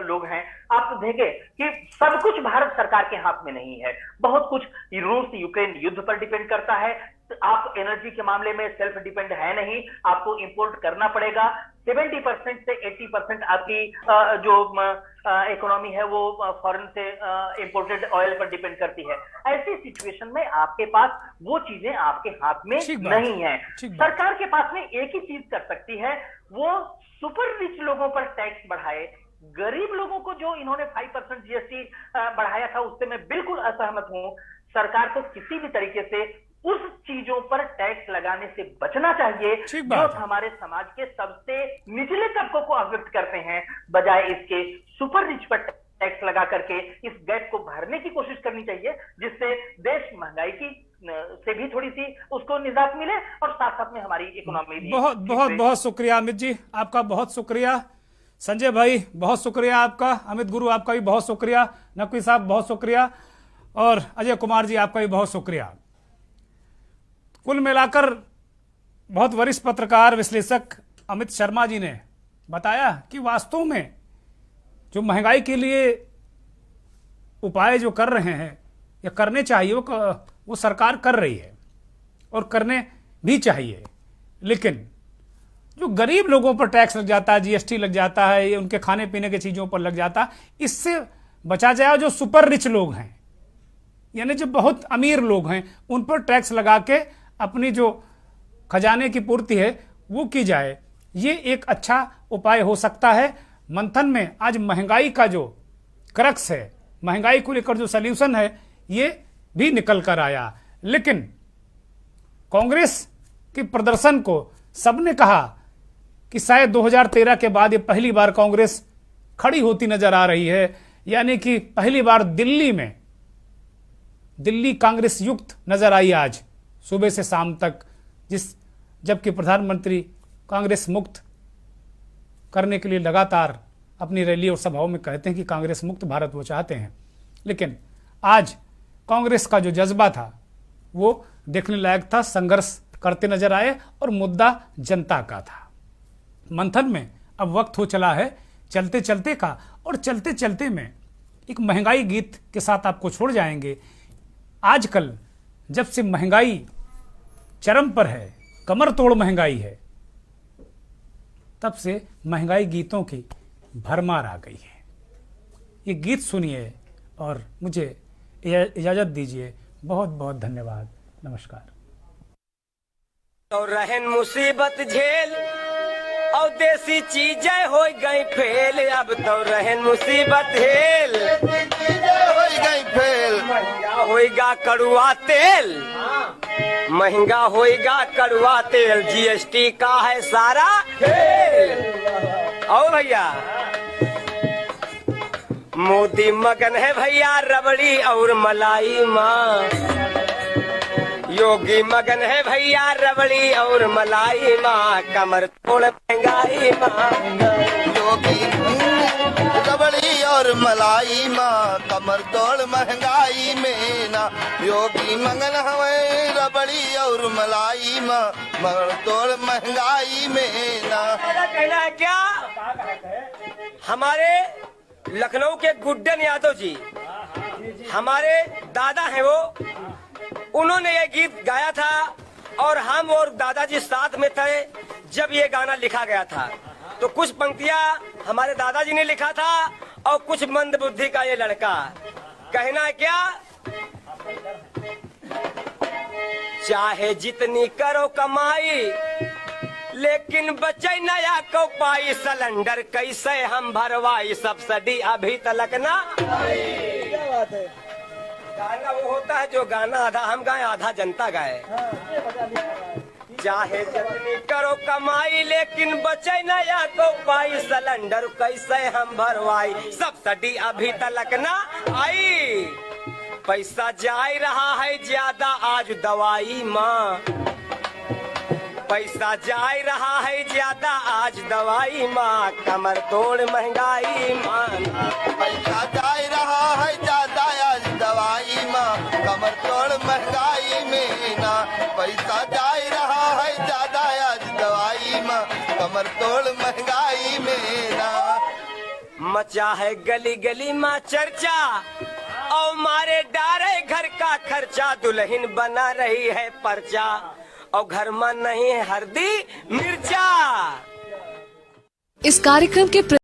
लोग हैं, आप देखें कि सब कुछ भारत सरकार के हाथ में नहीं है। बहुत कुछ रूस यूक्रेन युद्ध पर डिपेंड करता है, आप एनर्जी के मामले में सेल्फ डिपेंड है नहीं, आपको इंपोर्ट करना पड़ेगा। 70% से 80% आपकी जो इकोनॉमी है वो फॉरेन से इंपोर्टेड ऑयल पर डिपेंड करती है। ऐसी सिचुएशन में आपके पास वो चीजें आपके हाथ में नहीं है। सरकार के पास में एक ही चीज कर सकती है, वो सुपर रिच लोगों पर टैक्स बढ़ाए। गरीब लोगों को जो इन्होंने 5% जीएसटी बढ़ाया था उससे मैं बिल्कुल असहमत हूं। सरकार को किसी भी तरीके से उस चीजों पर टैक्स लगाने से बचना चाहिए जो हमारे समाज के सबसे निचले तबकों को अफेक्ट करते हैं, बजाय इसके सुपर रिच पर टैक्स लगा करके इस गैप को भरने की कोशिश करनी चाहिए, जिससे देश महंगाई की से भी थोड़ी सी उसको निजात मिले और साथ साथ में हमारी इकोनॉमी भी। बहुत बहुत बहुत शुक्रिया अमित जी, आपका बहुत शुक्रिया। संजय भाई बहुत शुक्रिया आपका। अमित गुरु आपका भी बहुत शुक्रिया। नकवी साहब बहुत शुक्रिया। और अजय कुमार जी आपका भी बहुत शुक्रिया। कुल मिलाकर बहुत वरिष्ठ पत्रकार विश्लेषक अमित शर्मा जी ने बताया कि वास्तव में जो महंगाई के लिए उपाय जो कर रहे हैं या करने चाहिए वो सरकार कर रही है और करने भी चाहिए, लेकिन जो गरीब लोगों पर टैक्स लग जाता है, जीएसटी लग जाता है, ये उनके खाने पीने की चीजों पर लग जाता है, इससे बचा जाए। जो सुपर रिच लोग हैं यानी जो बहुत अमीर लोग हैं उन पर टैक्स लगा के अपनी जो खजाने की पूर्ति है वो की जाए, ये एक अच्छा उपाय हो सकता है। मंथन में आज महंगाई का जो क्रक्स है, महंगाई को लेकर जो सल्यूशन है, ये भी निकल कर आया। लेकिन कांग्रेस के प्रदर्शन को सबने कहा कि शायद 2013 के बाद ये पहली बार कांग्रेस खड़ी होती नजर आ रही है, यानी कि पहली बार दिल्ली कांग्रेस युक्त नजर आई आज सुबह से शाम तक, जबकि प्रधानमंत्री कांग्रेस मुक्त करने के लिए लगातार अपनी रैली और सभाओं में कहते हैं कि कांग्रेस मुक्त भारत वो चाहते हैं। लेकिन आज कांग्रेस का जो जज्बा था वो देखने लायक था, संघर्ष करते नजर आए और मुद्दा जनता का था। मंथन में अब वक्त हो चला है चलते चलते का, और चलते चलते में एक महंगाई गीत के साथ आपको छोड़ जाएंगे। आजकल जब से महंगाई चरम पर है, कमर तोड़ महंगाई है, तब से महंगाई गीतों की भरमार आ गई है। ये गीत सुनिए और मुझे इजाजत दीजिए। बहुत बहुत धन्यवाद। नमस्कार। तो रहन मुसीबत झेल और देसी चीजें हो गई फेल, अब तो रहन मुसीबत झेल हो गई फेल। महंगा होएगा कड़ुआ तेल, महंगा होएगा कड़ुआ तेल, जीएसटी का है सारा खेल। और भैया मोदी मगन है भैया रबड़ी और मलाई माँ, योगी मगन है भैया रबड़ी और मलाई माँ, कमर तोड़ महंगाई माँ, योगी रबड़ी और मलाई माँ, कमर तोड़ महंगाई में ना, योगी मगन हमें रबड़ी और मलाई माँ, कमर तोड़ महंगाई में ना। कहना है क्या? हमारे लखनऊ के गुड्डन यादव जी, हमारे दादा हैं वो, उन्होंने ये गीत गाया था और हम और दादाजी साथ में थे जब ये गाना लिखा गया था। तो कुछ पंक्तियां हमारे दादाजी ने लिखा था और कुछ मंद बुद्धि का ये लड़का। कहना है क्या? चाहे जितनी करो कमाई लेकिन बचे नया को पाई, सिलेंडर कैसे हम भरवाई, सब्सिडी अभी तलक ना। क्या बात है? गाना वो होता है जो गाना आधा हम गाए आधा जनता गाए। चाहे जितनी करो कमाई लेकिन बचे नया को पाई, सिलेंडर कैसे हम भरवाई, सब्सिडी अभी तलक ना आई। पैसा जा रहा है ज्यादा आज दवाई माँ, पैसा जा रहा है ज्यादा आज दवाई माँ, कमर तोड़ महंगाई माँ, पैसा जा रहा है ज्यादा आज दवाई माँ, कमर तोड़ महंगाई में ना, पैसा जा रहा है ज्यादा आज दवाई माँ, कमर तोड़ महंगाई में ना। मचा है गली गली माँ चर्चा, और मारे डारे घर का खर्चा, दुल्हन बना रही है पर्चा, और घर में नहीं है हल्दी मिर्चा। इस कार्यक्रम के